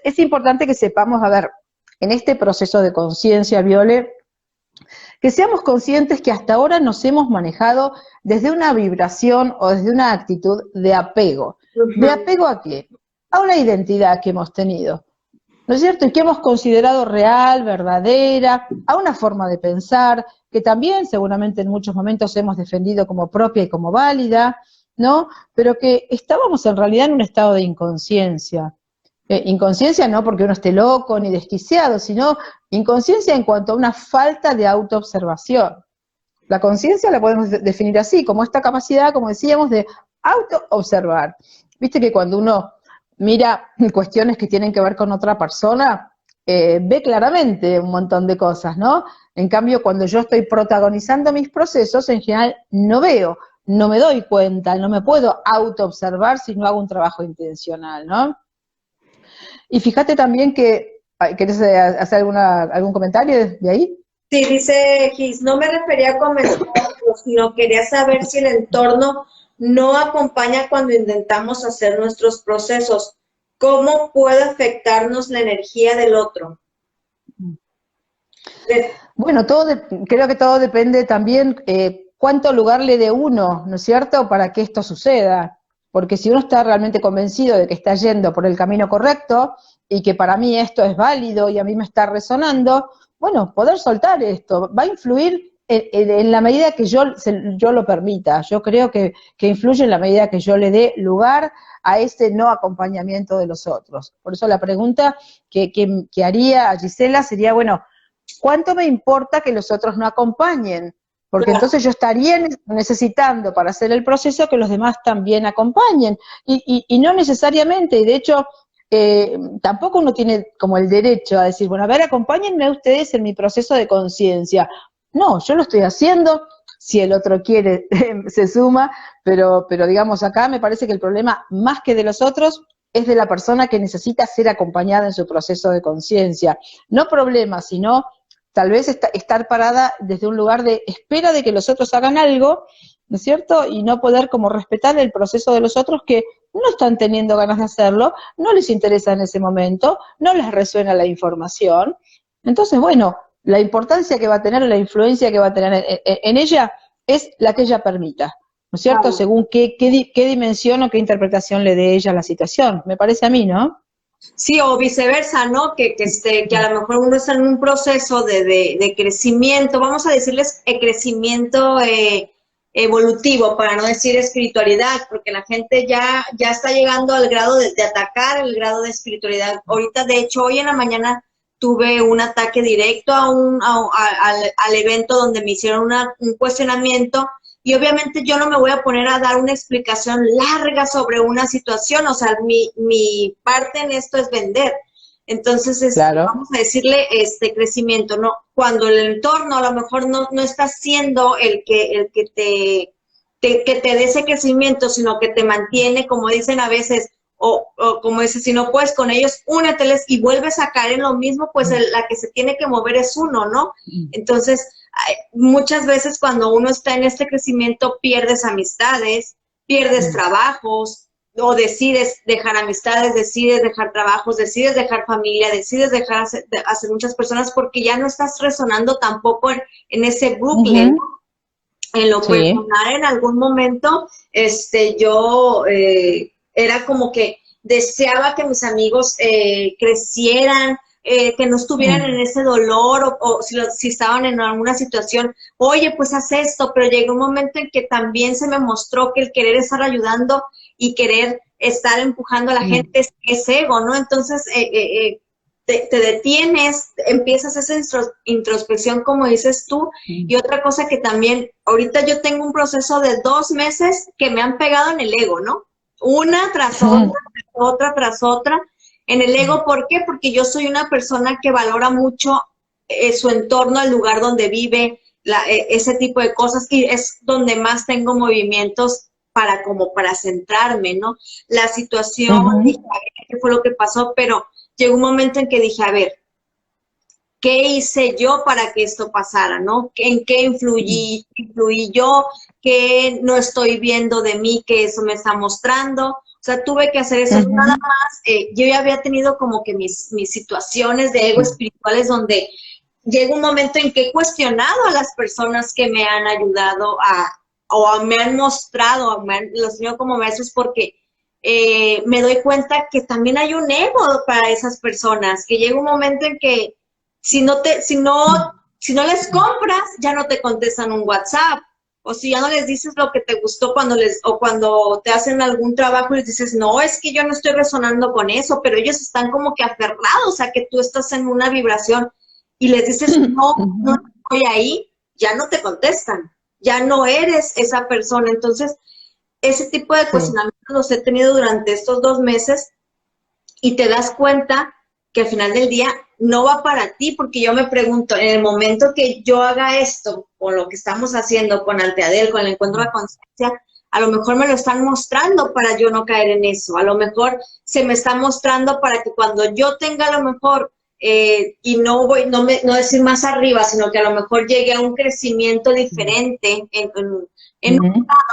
es importante que sepamos, a ver, en este proceso de conciencia, Viole, que seamos conscientes que hasta ahora nos hemos manejado desde una vibración o desde una actitud de apego. ¿De apego a qué? A una identidad que hemos tenido, ¿no es cierto? Y que hemos considerado real, verdadera, a una forma de pensar, que también seguramente en muchos momentos hemos defendido como propia y como válida, ¿no? Pero que estábamos en realidad en un estado de inconsciencia. Inconsciencia no porque uno esté loco ni desquiciado, sino inconsciencia en cuanto a una falta de autoobservación. La conciencia la podemos definir así, como esta capacidad, como decíamos, de autoobservar. Viste que cuando uno mira cuestiones que tienen que ver con otra persona, ve claramente un montón de cosas, ¿no? En cambio, cuando yo estoy protagonizando mis procesos, en general no veo, no me doy cuenta, no me puedo autoobservar si no hago un trabajo intencional, ¿no? Y fíjate también que, ¿querés hacer algún comentario de ahí? Sí, dice Gis, no me refería a comenzar, sino quería saber si el entorno no acompaña cuando intentamos hacer nuestros procesos. ¿Cómo puede afectarnos la energía del otro? Bueno, creo que todo depende también cuánto lugar le dé uno, ¿no es cierto?, para que esto suceda. Porque si uno está realmente convencido de que está yendo por el camino correcto y que para mí esto es válido y a mí me está resonando, bueno, poder soltar esto va a influir en la medida que yo lo permita. Yo creo que influye en la medida que yo le dé lugar a ese no acompañamiento de los otros. Por eso la pregunta que haría a Gisela sería, bueno, ¿cuánto me importa que los otros no acompañen? Porque entonces yo estaría necesitando para hacer el proceso que los demás también acompañen. Y no necesariamente, y de hecho, tampoco uno tiene como el derecho a decir, bueno, a ver, acompáñenme ustedes en mi proceso de conciencia. No, yo lo estoy haciendo, si el otro quiere, se suma, pero digamos, acá me parece que el problema, más que de los otros, es de la persona que necesita ser acompañada en su proceso de conciencia. No problema, sino tal vez estar parada desde un lugar de espera de que los otros hagan algo, ¿no es cierto? Y no poder como respetar el proceso de los otros que no están teniendo ganas de hacerlo, no les interesa en ese momento, no les resuena la información. Entonces, bueno, la importancia que va a tener, la influencia que va a tener en ella es la que ella permita, ¿no es cierto? Claro. Según qué dimensión o qué interpretación le dé ella a la situación, me parece a mí, ¿no? Sí, o viceversa, ¿no? Que a lo mejor uno está en un proceso de crecimiento, vamos a decirles crecimiento evolutivo, para no decir espiritualidad, porque la gente ya está llegando al grado de atacar el grado de espiritualidad. Ahorita, de hecho, hoy en la mañana tuve un ataque directo al evento donde me hicieron un cuestionamiento. Y obviamente yo no me voy a poner a dar una explicación larga sobre una situación, o sea, mi parte en esto es vender. Entonces, claro, vamos a decirle crecimiento, ¿no? Cuando el entorno a lo mejor no está siendo el que te dé ese crecimiento, sino que te mantiene, como dicen a veces, o como dices, si no puedes con ellos, úneteles y vuelves a caer en lo mismo, pues la que se tiene que mover es uno, ¿no? Entonces, muchas veces cuando uno está en este crecimiento pierdes amistades, pierdes trabajos, o decides dejar amistades, decides dejar trabajos, decides dejar familia, decides dejar hacer muchas personas porque ya no estás resonando tampoco en ese Brooklyn. En lo personal, en algún momento, yo era como que deseaba que mis amigos crecieran, que no estuvieran en ese dolor o si estaban en alguna situación, oye, pues haz esto, pero llegó un momento en que también se me mostró que el querer estar ayudando y querer estar empujando a la gente es ego, ¿no? Entonces, te detienes, empiezas esa introspección, como dices tú, y otra cosa que también, ahorita yo tengo un proceso de 2 meses que me han pegado en el ego, ¿no? Una tras otra, tras otra, en el ego. ¿Por qué? Porque yo soy una persona que valora mucho su entorno, el lugar donde vive, ese tipo de cosas, y es donde más tengo movimientos para centrarme, ¿no? La situación, dije, a ver, qué fue lo que pasó, pero llegó un momento en que dije, a ver, ¿qué hice yo para que esto pasara, no? ¿En qué influí yo? ¿Qué no estoy viendo de mí que eso me está mostrando? O sea, tuve que hacer eso nada más. Yo ya había tenido como que mis situaciones de ego espirituales donde llega un momento en que he cuestionado a las personas que me han ayudado me han mostrado, los tenido como maestros porque me doy cuenta que también hay un ego para esas personas, que llega un momento en que si no les compras, ya no te contestan un WhatsApp. O si ya no les dices lo que te gustó cuando te hacen algún trabajo y les dices, no, es que yo no estoy resonando con eso, pero ellos están como que aferrados a que tú estás en una vibración y les dices, no, no estoy ahí, ya no te contestan, ya no eres esa persona. Entonces, ese tipo de cuestionamientos los he tenido durante estos 2 meses y te das cuenta que al final del día no va para ti, porque yo me pregunto, en el momento que yo haga esto, con lo que estamos haciendo con Alteadel, con el encuentro de la conciencia, a lo mejor me lo están mostrando para yo no caer en eso, a lo mejor se me está mostrando para que cuando yo tenga a lo mejor, y no decir más arriba, sino que a lo mejor llegue a un crecimiento diferente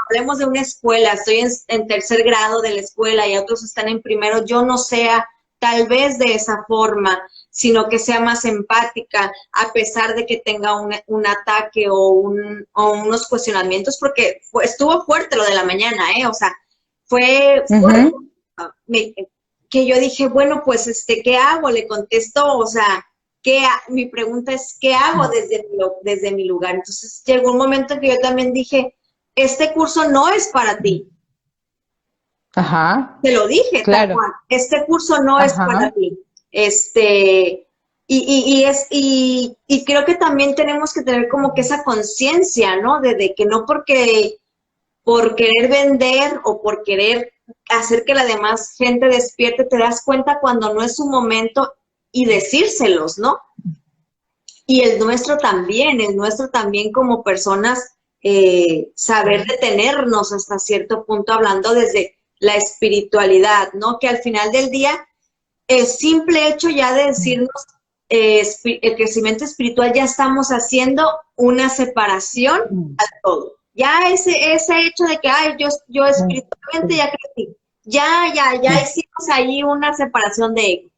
hablemos de una escuela, estoy en 3er grado de la escuela y otros están en primero, yo no sea tal vez de esa forma, sino que sea más empática, a pesar de que tenga un ataque o unos cuestionamientos, porque estuvo fuerte lo de la mañana, o sea, fue fuerte, que yo dije, bueno, pues, ¿qué hago? Le contesto, o sea, mi pregunta es, ¿qué hago desde mi lugar? Entonces, llegó un momento en que yo también dije, este curso no es para ti. Ajá. Te lo dije, Claro. tal cual. Este curso no es para ti. Y creo que también tenemos que tener como que esa conciencia, ¿no? De que no por querer vender o por querer hacer que la demás gente despierte, te das cuenta cuando no es su momento y decírselos, ¿no? Y el nuestro también como personas, saber detenernos hasta cierto punto, hablando desde la espiritualidad, ¿no? Que al final del día, el simple hecho ya de decirnos el crecimiento espiritual, ya estamos haciendo una separación a todo. Ya ese hecho de que, ay, yo espiritualmente ya crecí, ya hicimos ahí una separación de ego.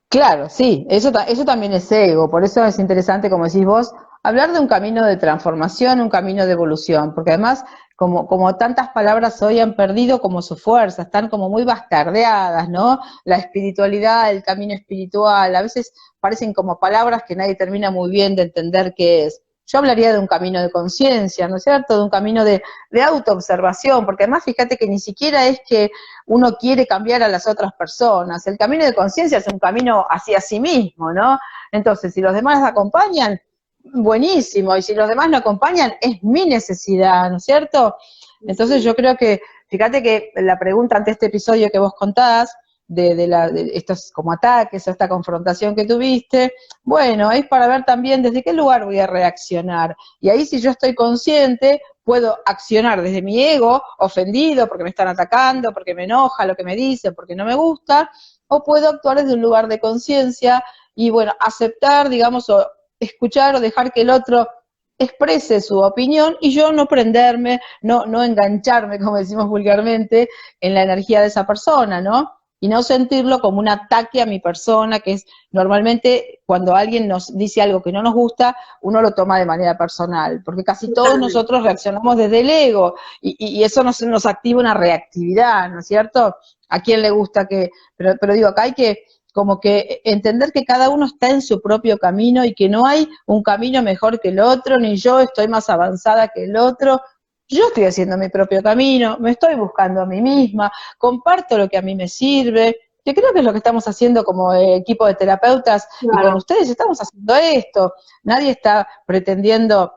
Claro, sí, eso también es ego, por eso es interesante, como decís vos, hablar de un camino de transformación, un camino de evolución, porque además, como tantas palabras hoy han perdido como su fuerza, están como muy bastardeadas, ¿no? La espiritualidad, el camino espiritual, a veces parecen como palabras que nadie termina muy bien de entender qué es. Yo hablaría de un camino de conciencia, ¿no es cierto? De un camino de autoobservación, porque además fíjate que ni siquiera es que uno quiere cambiar a las otras personas. El camino de conciencia es un camino hacia sí mismo, ¿no? Entonces, si los demás acompañan, buenísimo, y si los demás no acompañan, es mi necesidad, ¿no es cierto? Entonces yo creo que, fíjate que la pregunta ante este episodio que vos contás, de estos como ataques o esta confrontación que tuviste, bueno, es para ver también desde qué lugar voy a reaccionar. Y ahí si yo estoy consciente, puedo accionar desde mi ego, ofendido porque me están atacando, porque me enoja lo que me dicen, porque no me gusta, o puedo actuar desde un lugar de conciencia y, bueno, aceptar, digamos, o escuchar o dejar que el otro exprese su opinión y yo no prenderme, no engancharme, como decimos vulgarmente, en la energía de esa persona, ¿no? Y no sentirlo como un ataque a mi persona, que es normalmente cuando alguien nos dice algo que no nos gusta, uno lo toma de manera personal, porque casi todos nosotros reaccionamos desde el ego, y eso nos activa una reactividad, ¿no es cierto? ¿A quién le gusta que...? Pero digo, acá hay que como que entender que cada uno está en su propio camino y que no hay un camino mejor que el otro, ni yo estoy más avanzada que el otro. Yo estoy haciendo mi propio camino, me estoy buscando a mí misma, comparto lo que a mí me sirve, que creo que es lo que estamos haciendo como equipo de terapeutas y con Claro. ustedes estamos haciendo esto. Nadie está pretendiendo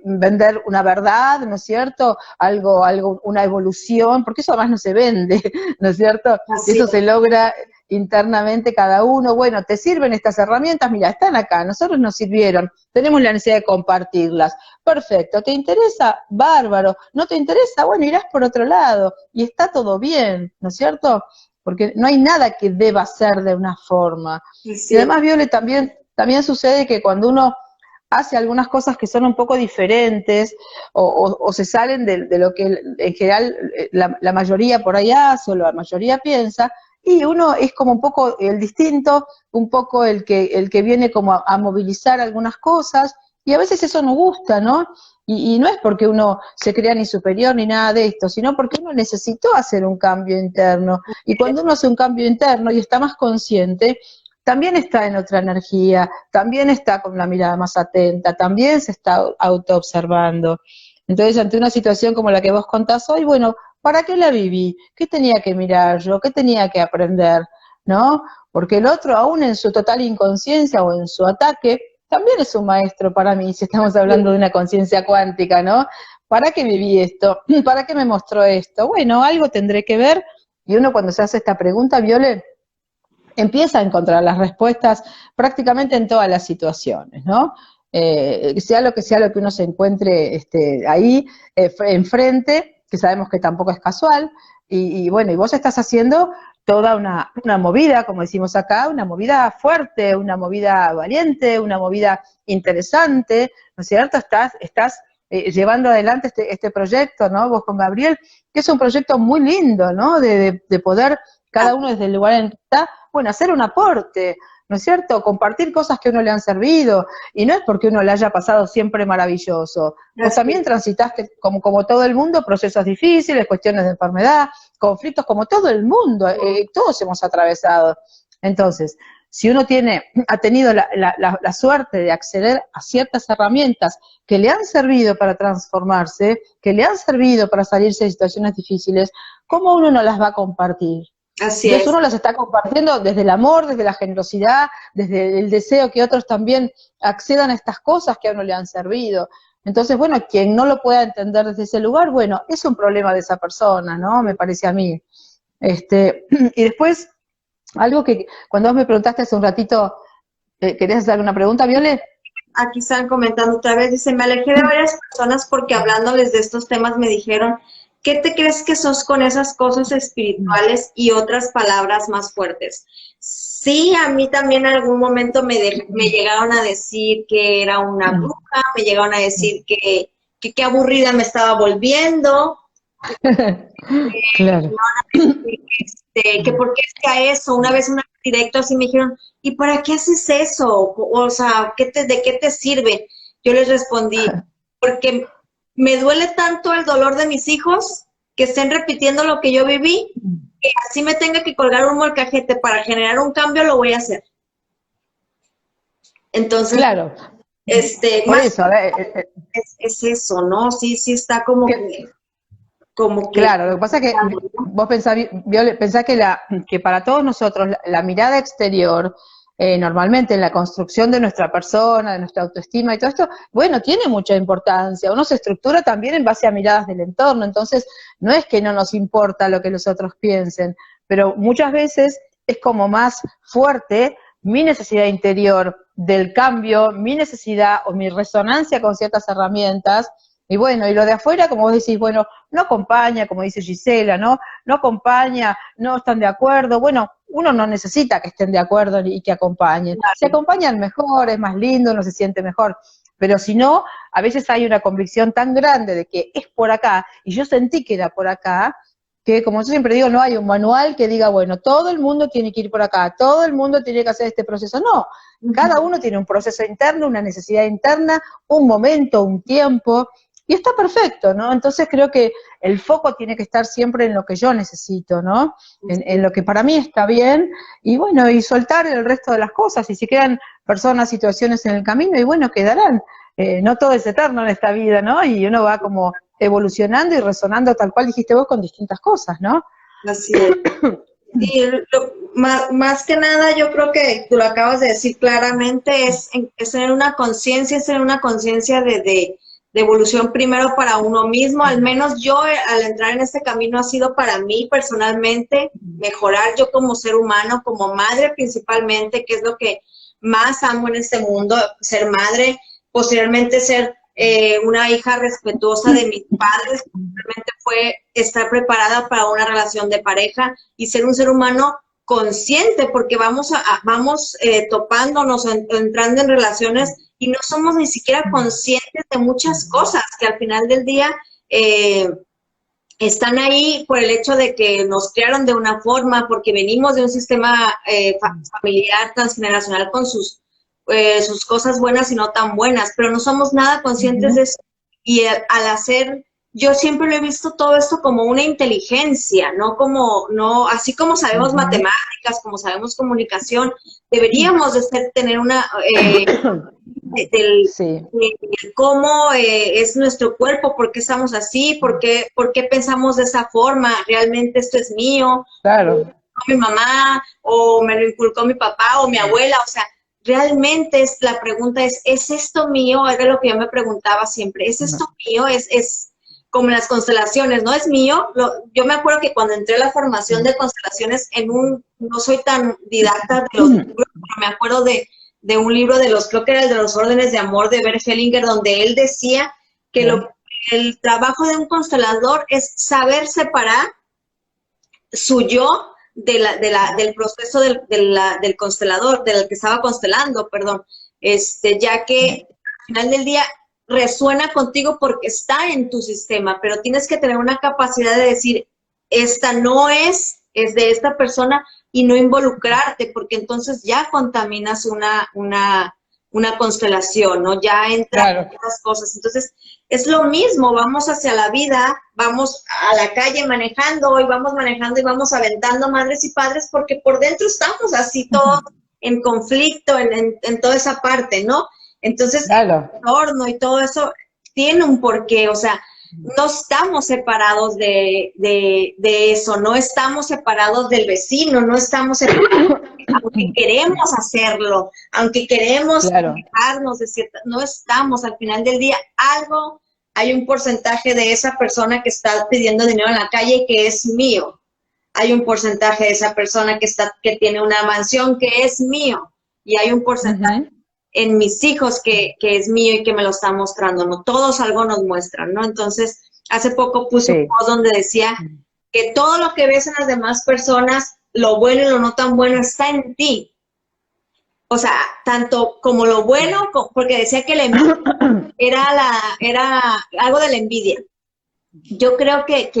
vender una verdad, ¿no es cierto? Algo, una evolución, porque eso además no se vende, ¿no es cierto? Así Eso es. se logra internamente cada uno. Bueno, ¿te sirven estas herramientas? Mira, están acá, nosotros nos sirvieron, tenemos la necesidad de compartirlas. Perfecto, ¿te interesa? Bárbaro. ¿No te interesa? Bueno, irás por otro lado y está todo bien, ¿no es cierto? Porque no hay nada que deba ser de una forma. Y Sí, además, Viole, también sucede que cuando uno hace algunas cosas que son un poco diferentes o se salen de lo que en general la mayoría por ahí hace o la mayoría piensa, y uno es como un poco el distinto, un poco el que viene como a movilizar algunas cosas, y a veces eso nos gusta, ¿no? Y no es porque uno se crea ni superior ni nada de esto, sino porque uno necesitó hacer un cambio interno. Y cuando uno hace un cambio interno y está más consciente, también está en otra energía, también está con la mirada más atenta, también se está autoobservando. Entonces, ante una situación como la que vos contás hoy, bueno, ¿para qué la viví? ¿Qué tenía que mirar yo? ¿Qué tenía que aprender? ¿No? Porque el otro, aún en su total inconsciencia o en su ataque, también es un maestro para mí, si estamos hablando de una conciencia cuántica, ¿no? ¿Para qué viví esto? ¿Para qué me mostró esto? Bueno, algo tendré que ver, y uno cuando se hace esta pregunta, Viole, empieza a encontrar las respuestas prácticamente en todas las situaciones, ¿no? Sea lo que uno se encuentre ahí enfrente, que sabemos que tampoco es casual, y bueno, y vos estás haciendo toda una movida, como decimos acá, una movida fuerte, una movida valiente, una movida interesante, ¿no es cierto? Estás llevando adelante este proyecto, ¿no? Vos con Gabriel, que es un proyecto muy lindo, ¿no? De poder, cada uno desde el lugar en que está, bueno, hacer un aporte, ¿no es cierto? Compartir cosas que a uno le han servido, y no es porque uno le haya pasado siempre maravilloso. Vos así también es. transitaste, como todo el mundo, procesos difíciles, cuestiones de enfermedad, conflictos, como todo el mundo, todos hemos atravesado. Entonces, si uno ha tenido la suerte de acceder a ciertas herramientas que le han servido para transformarse, que le han servido para salirse de situaciones difíciles, ¿cómo uno no las va a compartir? Así Entonces es. uno las está compartiendo desde el amor, desde la generosidad, desde el deseo que otros también accedan a estas cosas que a uno le han servido. Entonces, bueno, quien no lo pueda entender desde ese lugar, bueno, es un problema de esa persona, ¿no? Me parece a mí. Y después, algo que cuando vos me preguntaste hace un ratito, ¿querías hacer alguna pregunta, Viole? Aquí están comentando otra vez, dice, me alejé de varias personas porque hablándoles de estos temas me dijeron, ¿qué te crees que sos con esas cosas espirituales y otras palabras más fuertes? Sí, a mí también en algún momento me llegaron a decir que era una bruja, me llegaron a decir que qué aburrida me estaba volviendo, Claro. que por qué hacía eso. Una vez una directo así me dijeron, ¿y para qué haces eso? O sea, ¿de qué te sirve? Yo les respondí, porque me duele tanto el dolor de mis hijos que estén repitiendo lo que yo viví, que así me tenga que colgar un molcajete para generar un cambio, lo voy a hacer. Entonces, Claro, por más eso, a ver, es eso, ¿no? Sí, sí está como que, claro, lo que pasa es que vos pensás, Viole, pensás que para todos nosotros la mirada exterior, normalmente en la construcción de nuestra persona, de nuestra autoestima y todo esto, bueno, tiene mucha importancia. Uno se estructura también en base a miradas del entorno, entonces no es que no nos importa lo que los otros piensen, pero muchas veces es como más fuerte mi necesidad interior del cambio, mi necesidad o mi resonancia con ciertas herramientas. Y bueno, y lo de afuera, como vos decís, bueno, no acompaña, como dice Gisela, ¿no? No acompaña, no están de acuerdo. Bueno, uno no necesita que estén de acuerdo y que acompañen. Si acompañan mejor, es más lindo, uno se siente mejor. Pero si no, a veces hay una convicción tan grande de que es por acá, y yo sentí que era por acá, que como yo siempre digo, no hay un manual que diga, bueno, todo el mundo tiene que ir por acá, todo el mundo tiene que hacer este proceso. No, cada uno tiene un proceso interno, una necesidad interna, un momento, un tiempo. y está perfecto, ¿no? Entonces creo que el foco tiene que estar siempre en lo que yo necesito, ¿no? En lo que para mí está bien, y bueno, y soltar el resto de las cosas, y si quedan personas, situaciones en el camino, y bueno, quedarán. No todo es eterno en esta vida, ¿no? Y uno va como evolucionando y resonando, tal cual dijiste vos, con distintas cosas, ¿no? Así es. Y más que nada, yo creo que tú lo acabas de decir claramente, es tener una conciencia, de evolución primero para uno mismo. Al menos yo, al entrar en este camino, ha sido para mí personalmente mejorar yo como ser humano, como madre principalmente, que es lo que más amo en este mundo, ser madre, posteriormente ser una hija respetuosa de mis padres, realmente fue estar preparada para una relación de pareja y ser un ser humano consciente, porque vamos topándonos, entrando en relaciones y no somos ni siquiera conscientes de muchas cosas que al final del día están ahí por el hecho de que nos criaron de una forma, porque venimos de un sistema familiar transgeneracional con sus cosas buenas y no tan buenas, pero no somos nada conscientes de eso. Y al hacer, yo siempre lo he visto todo esto como una inteligencia, así como sabemos matemáticas, como sabemos comunicación, deberíamos de tener una Sí. cómo es nuestro cuerpo, por qué estamos así, por qué pensamos de esa forma, realmente esto es mío, Claro. mi mamá, o me lo inculcó mi papá, o mi abuela, o sea, realmente la pregunta ¿es esto mío? Era lo que yo me preguntaba siempre, ¿es esto mío? Es como las constelaciones, ¿no es mío? Yo me acuerdo que cuando entré a la formación de constelaciones, no soy tan didacta de los libros, pero me acuerdo de un libro creo que era el de los órdenes de amor de Bert Hellinger, donde él decía que el trabajo de un constelador es saber separar su yo del proceso del constelador, del que estaba constelando, perdón, ya que al final del día resuena contigo porque está en tu sistema, pero tienes que tener una capacidad de decir, esta no es de esta persona y no involucrarte, porque entonces ya contaminas una constelación, ¿no? Ya entran otras cosas. Entonces, es lo mismo, vamos hacia la vida, vamos a la calle manejando y vamos aventando madres y padres porque por dentro estamos así todos en conflicto, en toda esa parte, ¿no? Entonces, el entorno y todo eso tiene un porqué, o sea, no estamos separados de eso, no estamos separados del vecino, no estamos separados, aunque queremos hacerlo, aunque queremos dejarnos de cierta, no estamos, al final del día, hay un porcentaje de esa persona que está pidiendo dinero en la calle que es mío, hay un porcentaje de esa persona que tiene una mansión que es mío, y hay un porcentaje en mis hijos que es mío y que me lo está mostrando, ¿no? Todos algo nos muestran, ¿no? Entonces, hace poco puse un post donde decía que todo lo que ves en las demás personas, lo bueno y lo no tan bueno, está en ti. O sea, tanto como lo bueno, porque decía que la envidia era algo de la envidia. Yo creo que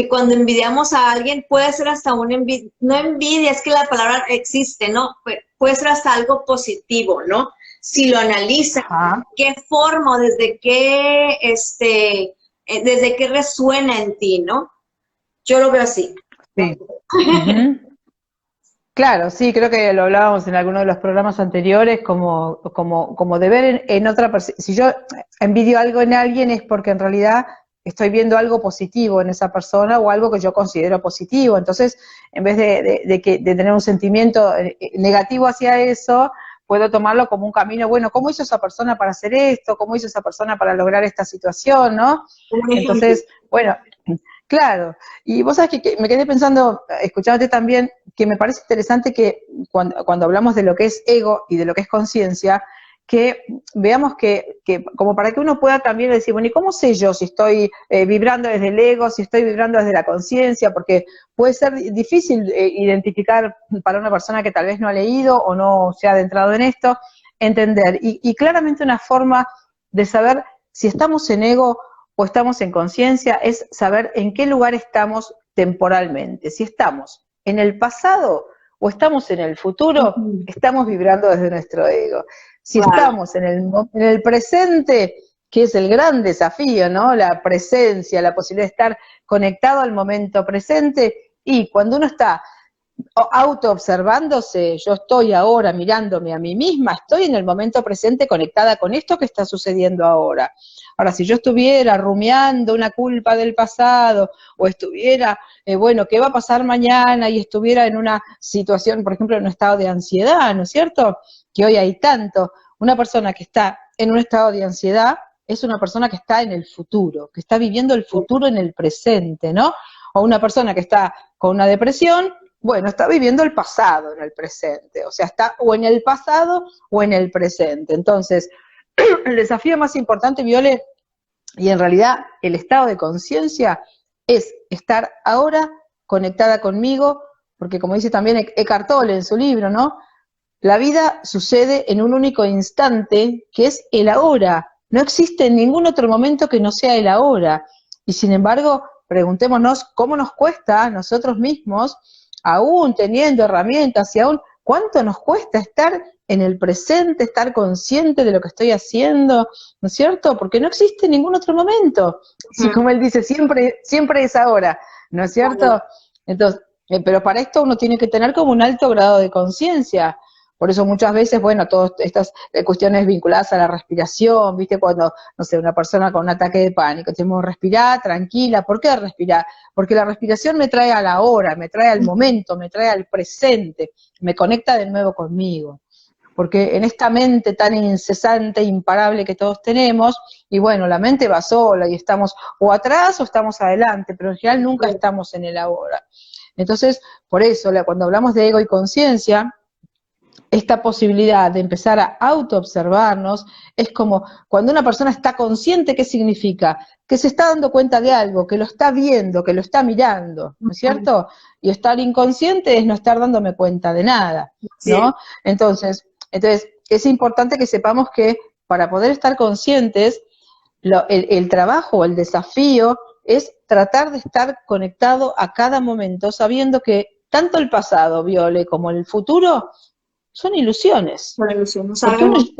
cuando envidiamos a alguien puede ser hasta una envidia, no envidia, es que la palabra existe, ¿no? Puede ser hasta algo positivo, ¿no? Si lo analizas, qué forma, desde qué resuena en ti, ¿no? Yo lo veo así. Sí. Claro, sí, creo que lo hablábamos en alguno de los programas anteriores, como de ver en otra persona. Si yo envidio algo en alguien es porque en realidad estoy viendo algo positivo en esa persona o algo que yo considero positivo. Entonces, en vez de tener un sentimiento negativo hacia eso, puedo tomarlo como un camino, bueno, ¿cómo hizo esa persona para hacer esto? ¿Cómo hizo esa persona para lograr esta situación? ¿No? Entonces, bueno, claro. Y vos sabés que me quedé pensando, escuchándote también, que me parece interesante que cuando hablamos de lo que es ego y de lo que es conciencia, que veamos que como para que uno pueda también decir, bueno, ¿y cómo sé yo si estoy vibrando desde el ego, si estoy vibrando desde la conciencia? Porque puede ser difícil identificar para una persona que tal vez no ha leído o no se ha adentrado en esto, entender. Y claramente una forma de saber si estamos en ego o estamos en conciencia es saber en qué lugar estamos temporalmente. Si estamos en el pasado o estamos en el futuro, estamos vibrando desde nuestro ego. Si estamos en el presente, que es el gran desafío, ¿no? La presencia, la posibilidad de estar conectado al momento presente, y cuando uno está autoobservándose, yo estoy ahora mirándome a mí misma, estoy en el momento presente conectada con esto que está sucediendo ahora. Ahora, si yo estuviera rumiando una culpa del pasado, o estuviera, bueno, ¿qué va a pasar mañana? Y estuviera en una situación, por ejemplo, en un estado de ansiedad, ¿no es cierto? Que hoy hay tanto. Una persona que está en un estado de ansiedad es una persona que está en el futuro, que está viviendo el futuro en el presente, ¿no? O una persona que está con una depresión, bueno, está viviendo el pasado en el presente, o sea, está o en el pasado o en el presente. Entonces, el desafío más importante, Viole, y en realidad el estado de conciencia, es estar ahora conectada conmigo, porque como dice también Eckhart Tolle en su libro, ¿no? La vida sucede en un único instante, que es el ahora. No existe ningún otro momento que no sea el ahora. Y sin embargo, preguntémonos cómo nos cuesta a nosotros mismos, aún teniendo herramientas y aún cuánto nos cuesta estar en el presente, estar consciente de lo que estoy haciendo, ¿no es cierto? Porque no existe ningún otro momento. Si como él dice, siempre es ahora, ¿no es cierto? Entonces, pero para esto uno tiene que tener como un alto grado de conciencia. Por eso muchas veces, bueno, todas estas cuestiones vinculadas a la respiración, ¿viste? Cuando, no sé, una persona con un ataque de pánico, tenemos que respirar, tranquila. ¿Por qué respirar? Porque la respiración me trae a la hora, me trae al momento, me trae al presente, me conecta de nuevo conmigo. Porque en esta mente tan incesante, imparable que todos tenemos, y bueno, la mente va sola y estamos o atrás o estamos adelante, pero en general nunca estamos en el ahora. Entonces, por eso, cuando hablamos de ego y conciencia, esta posibilidad de empezar a autoobservarnos es como cuando una persona está consciente, ¿qué significa? Que se está dando cuenta de algo, que lo está viendo, que lo está mirando, ¿no es cierto? Y estar inconsciente es no estar dándome cuenta de nada, ¿no? Entonces, es importante que sepamos que para poder estar conscientes, el trabajo, el desafío es tratar de estar conectado a cada momento, sabiendo que tanto el pasado, Viole, como el futuro son ilusiones. Por ilusión, no Porque sabemos.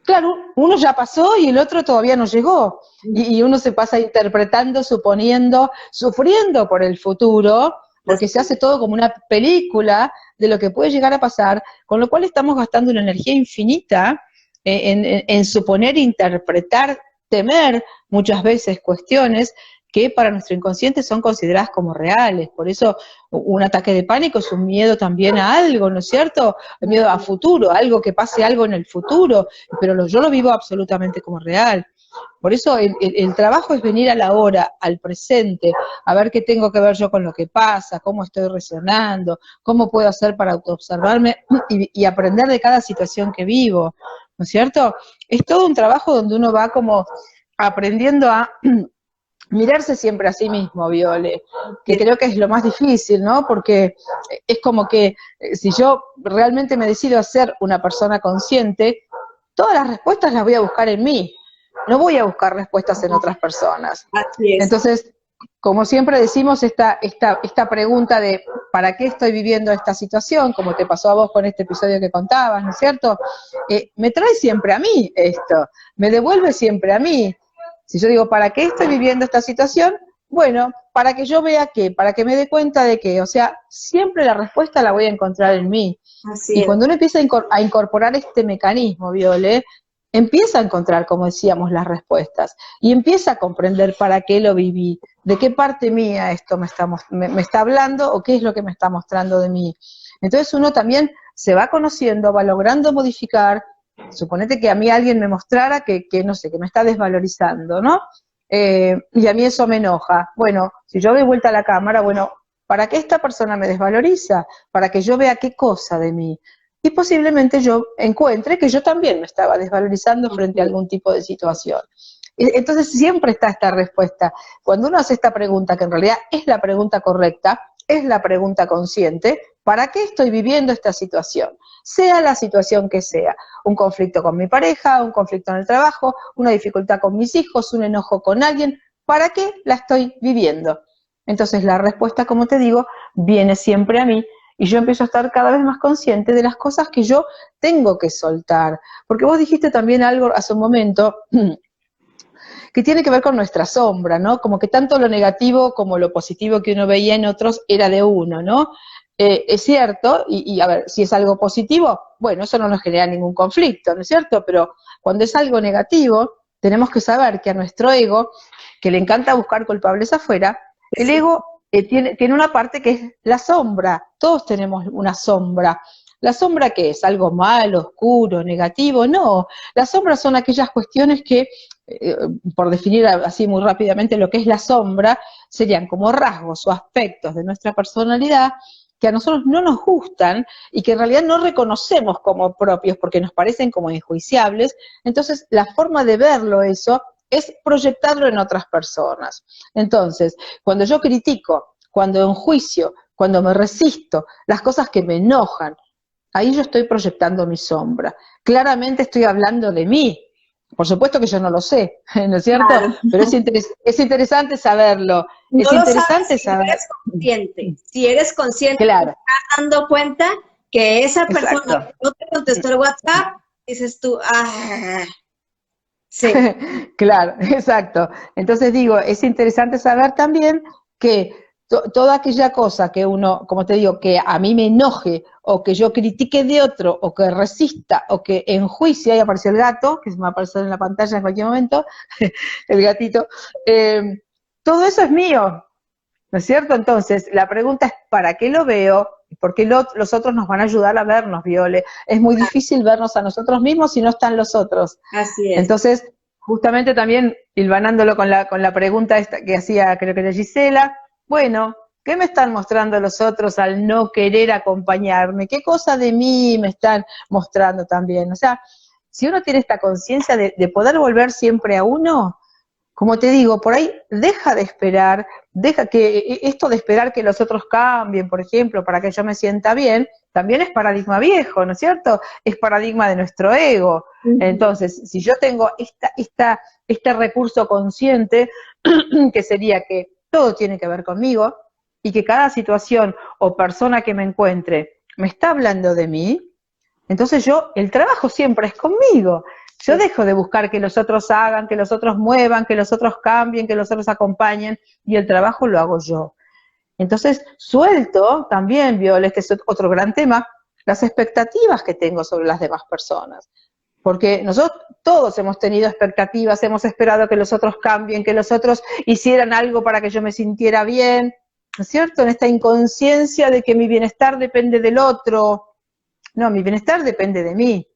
claro, uno ya pasó y el otro todavía no llegó. Y uno se pasa interpretando, suponiendo, sufriendo por el futuro, porque se hace todo como una película de lo que puede llegar a pasar, con lo cual estamos gastando una energía infinita en suponer, interpretar, temer muchas veces cuestiones que para nuestro inconsciente son consideradas como reales. Por eso un ataque de pánico es un miedo también a algo, ¿no es cierto? El miedo a futuro, algo que pase algo en el futuro, pero yo lo vivo absolutamente como real. Por eso el trabajo es venir a la hora, al presente, a ver qué tengo que ver yo con lo que pasa, cómo estoy resonando, cómo puedo hacer para autoobservarme y aprender de cada situación que vivo, ¿no es cierto? Es todo un trabajo donde uno va como aprendiendo a mirarse siempre a sí mismo, Viole, que creo que es lo más difícil, ¿no? Porque es como que si yo realmente me decido a ser una persona consciente, todas las respuestas las voy a buscar en mí, no voy a buscar respuestas en otras personas. Así es. Entonces, como siempre decimos, esta pregunta de ¿para qué estoy viviendo esta situación? Como te pasó a vos con este episodio que contabas, ¿no es cierto? Me trae siempre a mí esto, me devuelve siempre a mí. Si yo digo, ¿para qué estoy viviendo esta situación? Bueno, para que yo vea qué, para que me dé cuenta de qué. O sea, siempre la respuesta la voy a encontrar en mí. Así Y es. cuando uno empieza a incorporar este mecanismo, Viole, empieza a encontrar, como decíamos, las respuestas. Y empieza a comprender para qué lo viví, de qué parte mía esto me está hablando o qué es lo que me está mostrando de mí. Entonces uno también se va conociendo, va logrando modificar. Suponete que a mí alguien me mostrara que no sé, que me está desvalorizando, ¿no? Y a mí eso me enoja. Bueno, si yo doy vuelta a la cámara, bueno, ¿para qué esta persona me desvaloriza? Para que yo vea qué cosa de mí. Y posiblemente yo encuentre que yo también me estaba desvalorizando frente a algún tipo de situación. Entonces siempre está esta respuesta. Cuando uno hace esta pregunta, que en realidad es la pregunta correcta, es la pregunta consciente, ¿para qué estoy viviendo esta situación? Sea la situación que sea, un conflicto con mi pareja, un conflicto en el trabajo, una dificultad con mis hijos, un enojo con alguien, ¿para qué la estoy viviendo? Entonces la respuesta, como te digo, viene siempre a mí y yo empiezo a estar cada vez más consciente de las cosas que yo tengo que soltar. Porque vos dijiste también algo hace un momento que tiene que ver con nuestra sombra, ¿no? Como que tanto lo negativo como lo positivo que uno veía en otros era de uno, ¿no? Es cierto, y a ver, si es algo positivo, bueno, eso no nos genera ningún conflicto, ¿no es cierto? Pero cuando es algo negativo, tenemos que saber que a nuestro ego, que le encanta buscar culpables afuera, el ego tiene una parte que es la sombra. Todos tenemos una sombra. ¿La sombra qué es? ¿Algo malo, oscuro, negativo? No. Las sombras son aquellas cuestiones que, por definir así muy rápidamente lo que es la sombra, serían como rasgos o aspectos de nuestra personalidad que a nosotros no nos gustan y que en realidad no reconocemos como propios porque nos parecen como enjuiciables. Entonces, la forma de verlo eso es proyectarlo en otras personas. Entonces, cuando yo critico, cuando enjuicio, cuando me resisto, las cosas que me enojan, ahí yo estoy proyectando mi sombra. Claramente estoy hablando de mí. Por supuesto que yo no lo sé, ¿no es cierto? Claro. Pero es interesante saberlo. No Es lo sabes interesante si no saber. eres consciente. Si eres consciente, te Claro, estás dando cuenta que esa persona exacto. no te contestó el WhatsApp, dices tú, ah, sí, Claro, exacto. Entonces digo, es interesante saber también que toda aquella cosa que uno, como te digo, que a mí me enoje, o que yo critique de otro, o que resista, o que enjuicie, ahí apareció el gato, que se me va a aparecer en la pantalla en cualquier momento, el gatito, todo eso es mío, ¿no es cierto? Entonces, la pregunta es, ¿para qué lo veo? ¿Por qué los otros nos van a ayudar a vernos, Viole? Es muy difícil vernos a nosotros mismos si no están los otros. así es. Entonces, justamente también, hilvanándolo con la pregunta esta que hacía, creo que de Gisela, bueno, ¿qué me están mostrando los otros al no querer acompañarme? ¿Qué cosa de mí me están mostrando también? O sea, si uno tiene esta conciencia de poder volver siempre a uno, como te digo, por ahí deja de esperar, deja que esto de esperar que los otros cambien, por ejemplo, para que yo me sienta bien, también es paradigma viejo, ¿no es cierto? Es paradigma de nuestro ego. Entonces, si yo tengo este recurso consciente, que sería que todo tiene que ver conmigo, y que cada situación o persona que me encuentre me está hablando de mí, entonces el trabajo siempre es conmigo. Yo dejo de buscar que los otros hagan, que los otros muevan, que los otros cambien, que los otros acompañen, y el trabajo lo hago yo. Entonces, suelto también, Viola, este es otro gran tema, las expectativas que tengo sobre las demás personas. Porque nosotros todos hemos tenido expectativas, hemos esperado que los otros cambien, que los otros hicieran algo para que yo me sintiera bien, ¿no es cierto? En esta inconsciencia de que mi bienestar depende del otro. No, mi bienestar depende de mí.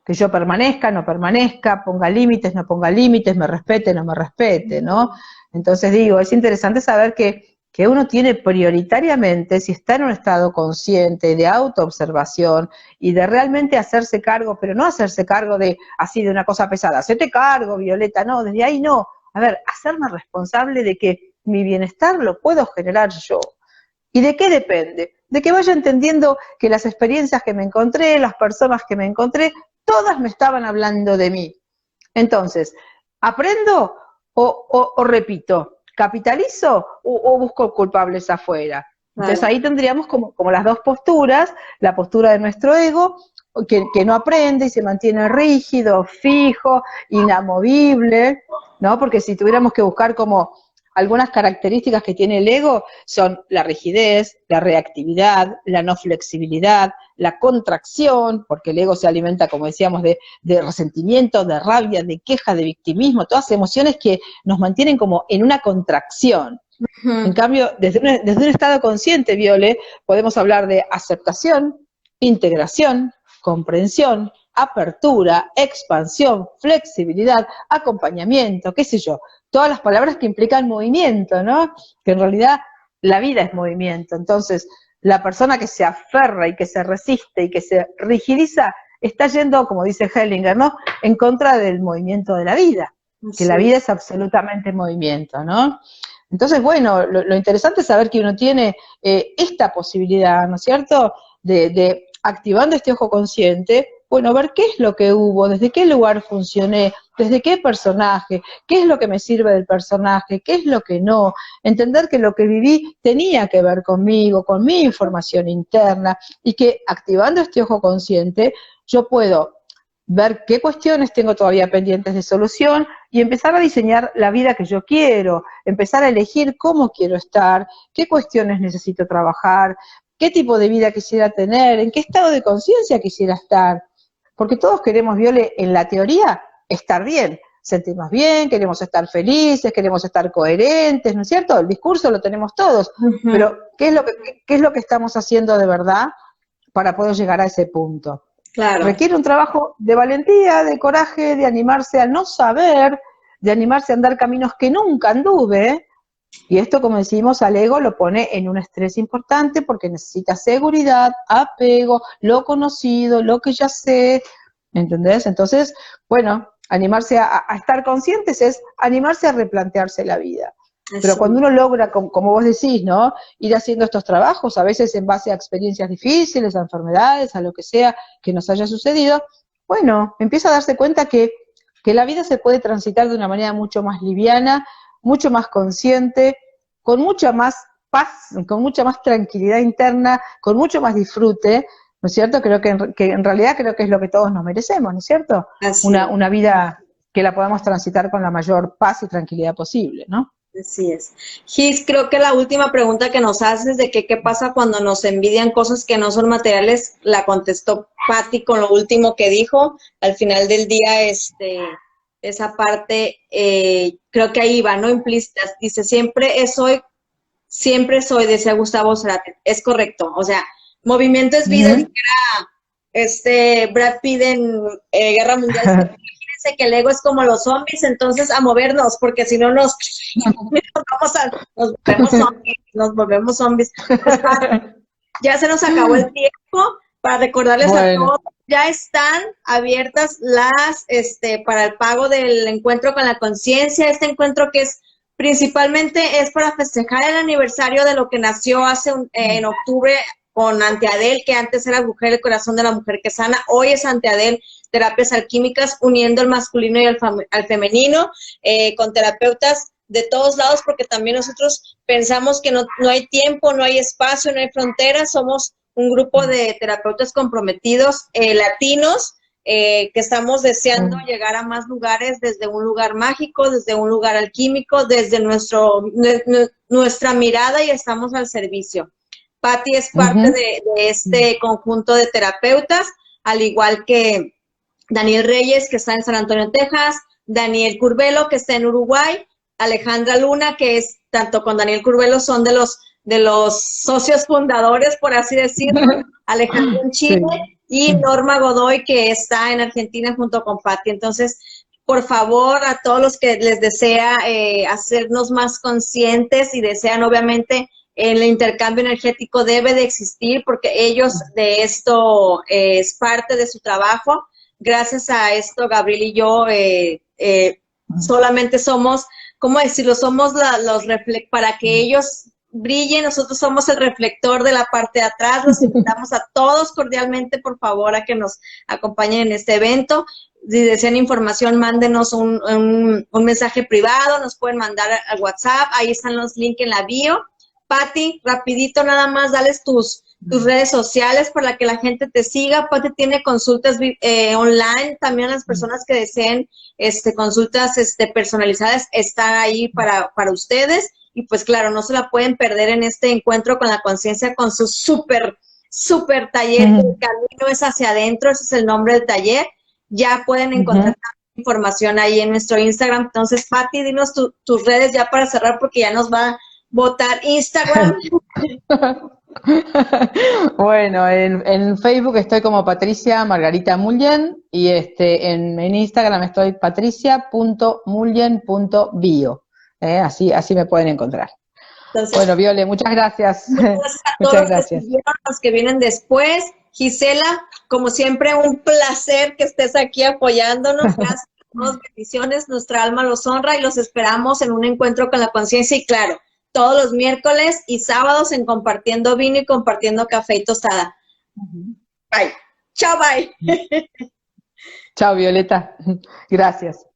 Que yo permanezca, no permanezca, ponga límites, no ponga límites, me respete, no me respete, ¿no? Entonces digo, es interesante saber que uno tiene prioritariamente, si está en un estado consciente de autoobservación y de realmente hacerse cargo, pero no hacerse cargo de así de una cosa pesada, hacete cargo, Violeta, no, desde ahí no. A ver, hacerme responsable de que mi bienestar lo puedo generar yo. ¿Y de qué depende? De que vaya entendiendo que las experiencias que me encontré, las personas que me encontré, todas me estaban hablando de mí. Entonces, ¿aprendo o repito? ¿Capitalizo o busco culpables afuera? Entonces Claro. ahí tendríamos como las dos posturas, la postura de nuestro ego, que no aprende y se mantiene rígido, fijo, inamovible, ¿no? Porque si tuviéramos que buscar como algunas características que tiene el ego, son la rigidez, la reactividad, la no flexibilidad, la contracción, porque el ego se alimenta, como decíamos, de resentimiento, de rabia, de queja, de victimismo, todas emociones que nos mantienen como en una contracción. En cambio, desde un estado consciente, Viole, podemos hablar de aceptación, integración, comprensión, apertura, expansión, flexibilidad, acompañamiento, qué sé yo, todas las palabras que implican movimiento, ¿no? Que en realidad la vida es movimiento. Entonces, la persona que se aferra y que se resiste y que se rigidiza está yendo, como dice Hellinger, ¿no? En contra del movimiento de la vida, que la Sí. vida es absolutamente movimiento, ¿no? Entonces, bueno, lo interesante es saber que uno tiene esta posibilidad, ¿no es cierto?, de activando este ojo consciente, bueno, ver qué es lo que hubo, desde qué lugar funcioné, desde qué personaje, qué es lo que me sirve del personaje, qué es lo que no, entender que lo que viví tenía que ver conmigo, con mi información interna, y que activando este ojo consciente, yo puedo ver qué cuestiones tengo todavía pendientes de solución y empezar a diseñar la vida que yo quiero, empezar a elegir cómo quiero estar, qué cuestiones necesito trabajar, qué tipo de vida quisiera tener, en qué estado de conciencia quisiera estar. Porque todos queremos, Viole, en la teoría, estar bien, sentirnos bien, queremos estar felices, queremos estar coherentes, ¿no es cierto? El discurso lo tenemos todos, pero qué es lo que estamos haciendo de verdad para poder llegar a ese punto? Claro. Requiere un trabajo de valentía, de coraje, de animarse a no saber, de animarse a andar caminos que nunca anduve, y esto, como decimos, al ego lo pone en un estrés importante porque necesita seguridad, apego, lo conocido, lo que ya sé, ¿entendés? Entonces, bueno, animarse a estar conscientes es animarse a replantearse la vida. Pero cuando uno logra, como vos decís, ¿no? Ir haciendo estos trabajos, a veces en base a experiencias difíciles, a enfermedades, a lo que sea que nos haya sucedido, bueno, empieza a darse cuenta que la vida se puede transitar de una manera mucho más liviana, mucho más consciente, con mucha más paz, con mucha más tranquilidad interna, con mucho más disfrute, ¿no es cierto? Creo que en realidad creo que es lo que todos nos merecemos, ¿no es cierto? Una vida que la podamos transitar con la mayor paz y tranquilidad posible, ¿no? Así es. Gis, creo que la última pregunta que nos haces de que qué pasa cuando nos envidian cosas que no son materiales, la contestó Patti con lo último que dijo. Al final del día, esa parte, creo que ahí va, ¿no? Implícita. Dice, siempre soy, decía Gustavo Cerati. Es correcto. O sea, movimiento es vida, Brad Pitt en Guerra Mundial. Que el ego es como los zombies, entonces a movernos, porque si no nos volvemos zombies. Pues, ya se nos acabó el tiempo para recordarles a todos, ya están abiertas las, para el pago del encuentro con la conciencia, este encuentro que es principalmente es para festejar el aniversario de lo que nació en octubre con Anteadel, que antes era Mujer, el corazón de la mujer que sana, hoy es Anteadel, terapias alquímicas, uniendo el masculino y al femenino, con terapeutas de todos lados, porque también nosotros pensamos que no hay tiempo, no hay espacio, no hay fronteras, somos un grupo de terapeutas comprometidos latinos, que estamos deseando llegar a más lugares, desde un lugar mágico, desde un lugar alquímico, desde nuestra mirada, y estamos al servicio. Patti es parte de este conjunto de terapeutas, al igual que Daniel Reyes, que está en San Antonio, Texas, Daniel Curvelo, que está en Uruguay, Alejandra Luna, que es tanto con Daniel Curvelo, son de los socios fundadores, por así decirlo, Alejandra en Chile, y Norma Godoy, que está en Argentina junto con Patti. Entonces, por favor, a todos los que les desea hacernos más conscientes y desean, obviamente, el intercambio energético debe de existir, porque ellos de esto es parte de su trabajo. Gracias a esto, Gabriel y yo solamente somos, ¿cómo decirlo? Somos para que ellos brillen, nosotros somos el reflector de la parte de atrás. Los invitamos a todos cordialmente, por favor, a que nos acompañen en este evento. Si desean información, mándenos un mensaje privado, nos pueden mandar al WhatsApp, ahí están los links en la bio. Patti, rapidito nada más, dales tus redes sociales para que la gente te siga. Patti tiene consultas online, también las personas que deseen consultas personalizadas están ahí para ustedes, y pues claro, no se la pueden perder en este encuentro con la conciencia, con su súper taller. El camino es hacia adentro, ese es el nombre del taller. Ya pueden encontrar información ahí en nuestro Instagram. Entonces, Patti, dinos tus redes ya para cerrar, porque ya nos va a votar Instagram. Bueno, en Facebook estoy como Patricia Margarita Mullen, y en Instagram estoy patricia.mullen.bio. Así me pueden encontrar. Entonces, bueno, Viole, muchas gracias. Muchas gracias a todos los que vienen después. Gisela, como siempre, un placer que estés aquí apoyándonos. Gracias a todos, bendiciones, nuestra alma los honra, y los esperamos en un encuentro con la conciencia, y claro, todos los miércoles y sábados en Compartiendo Vino y Compartiendo Café y Tostada. Bye. Chao, bye. Chao, Violeta. Gracias.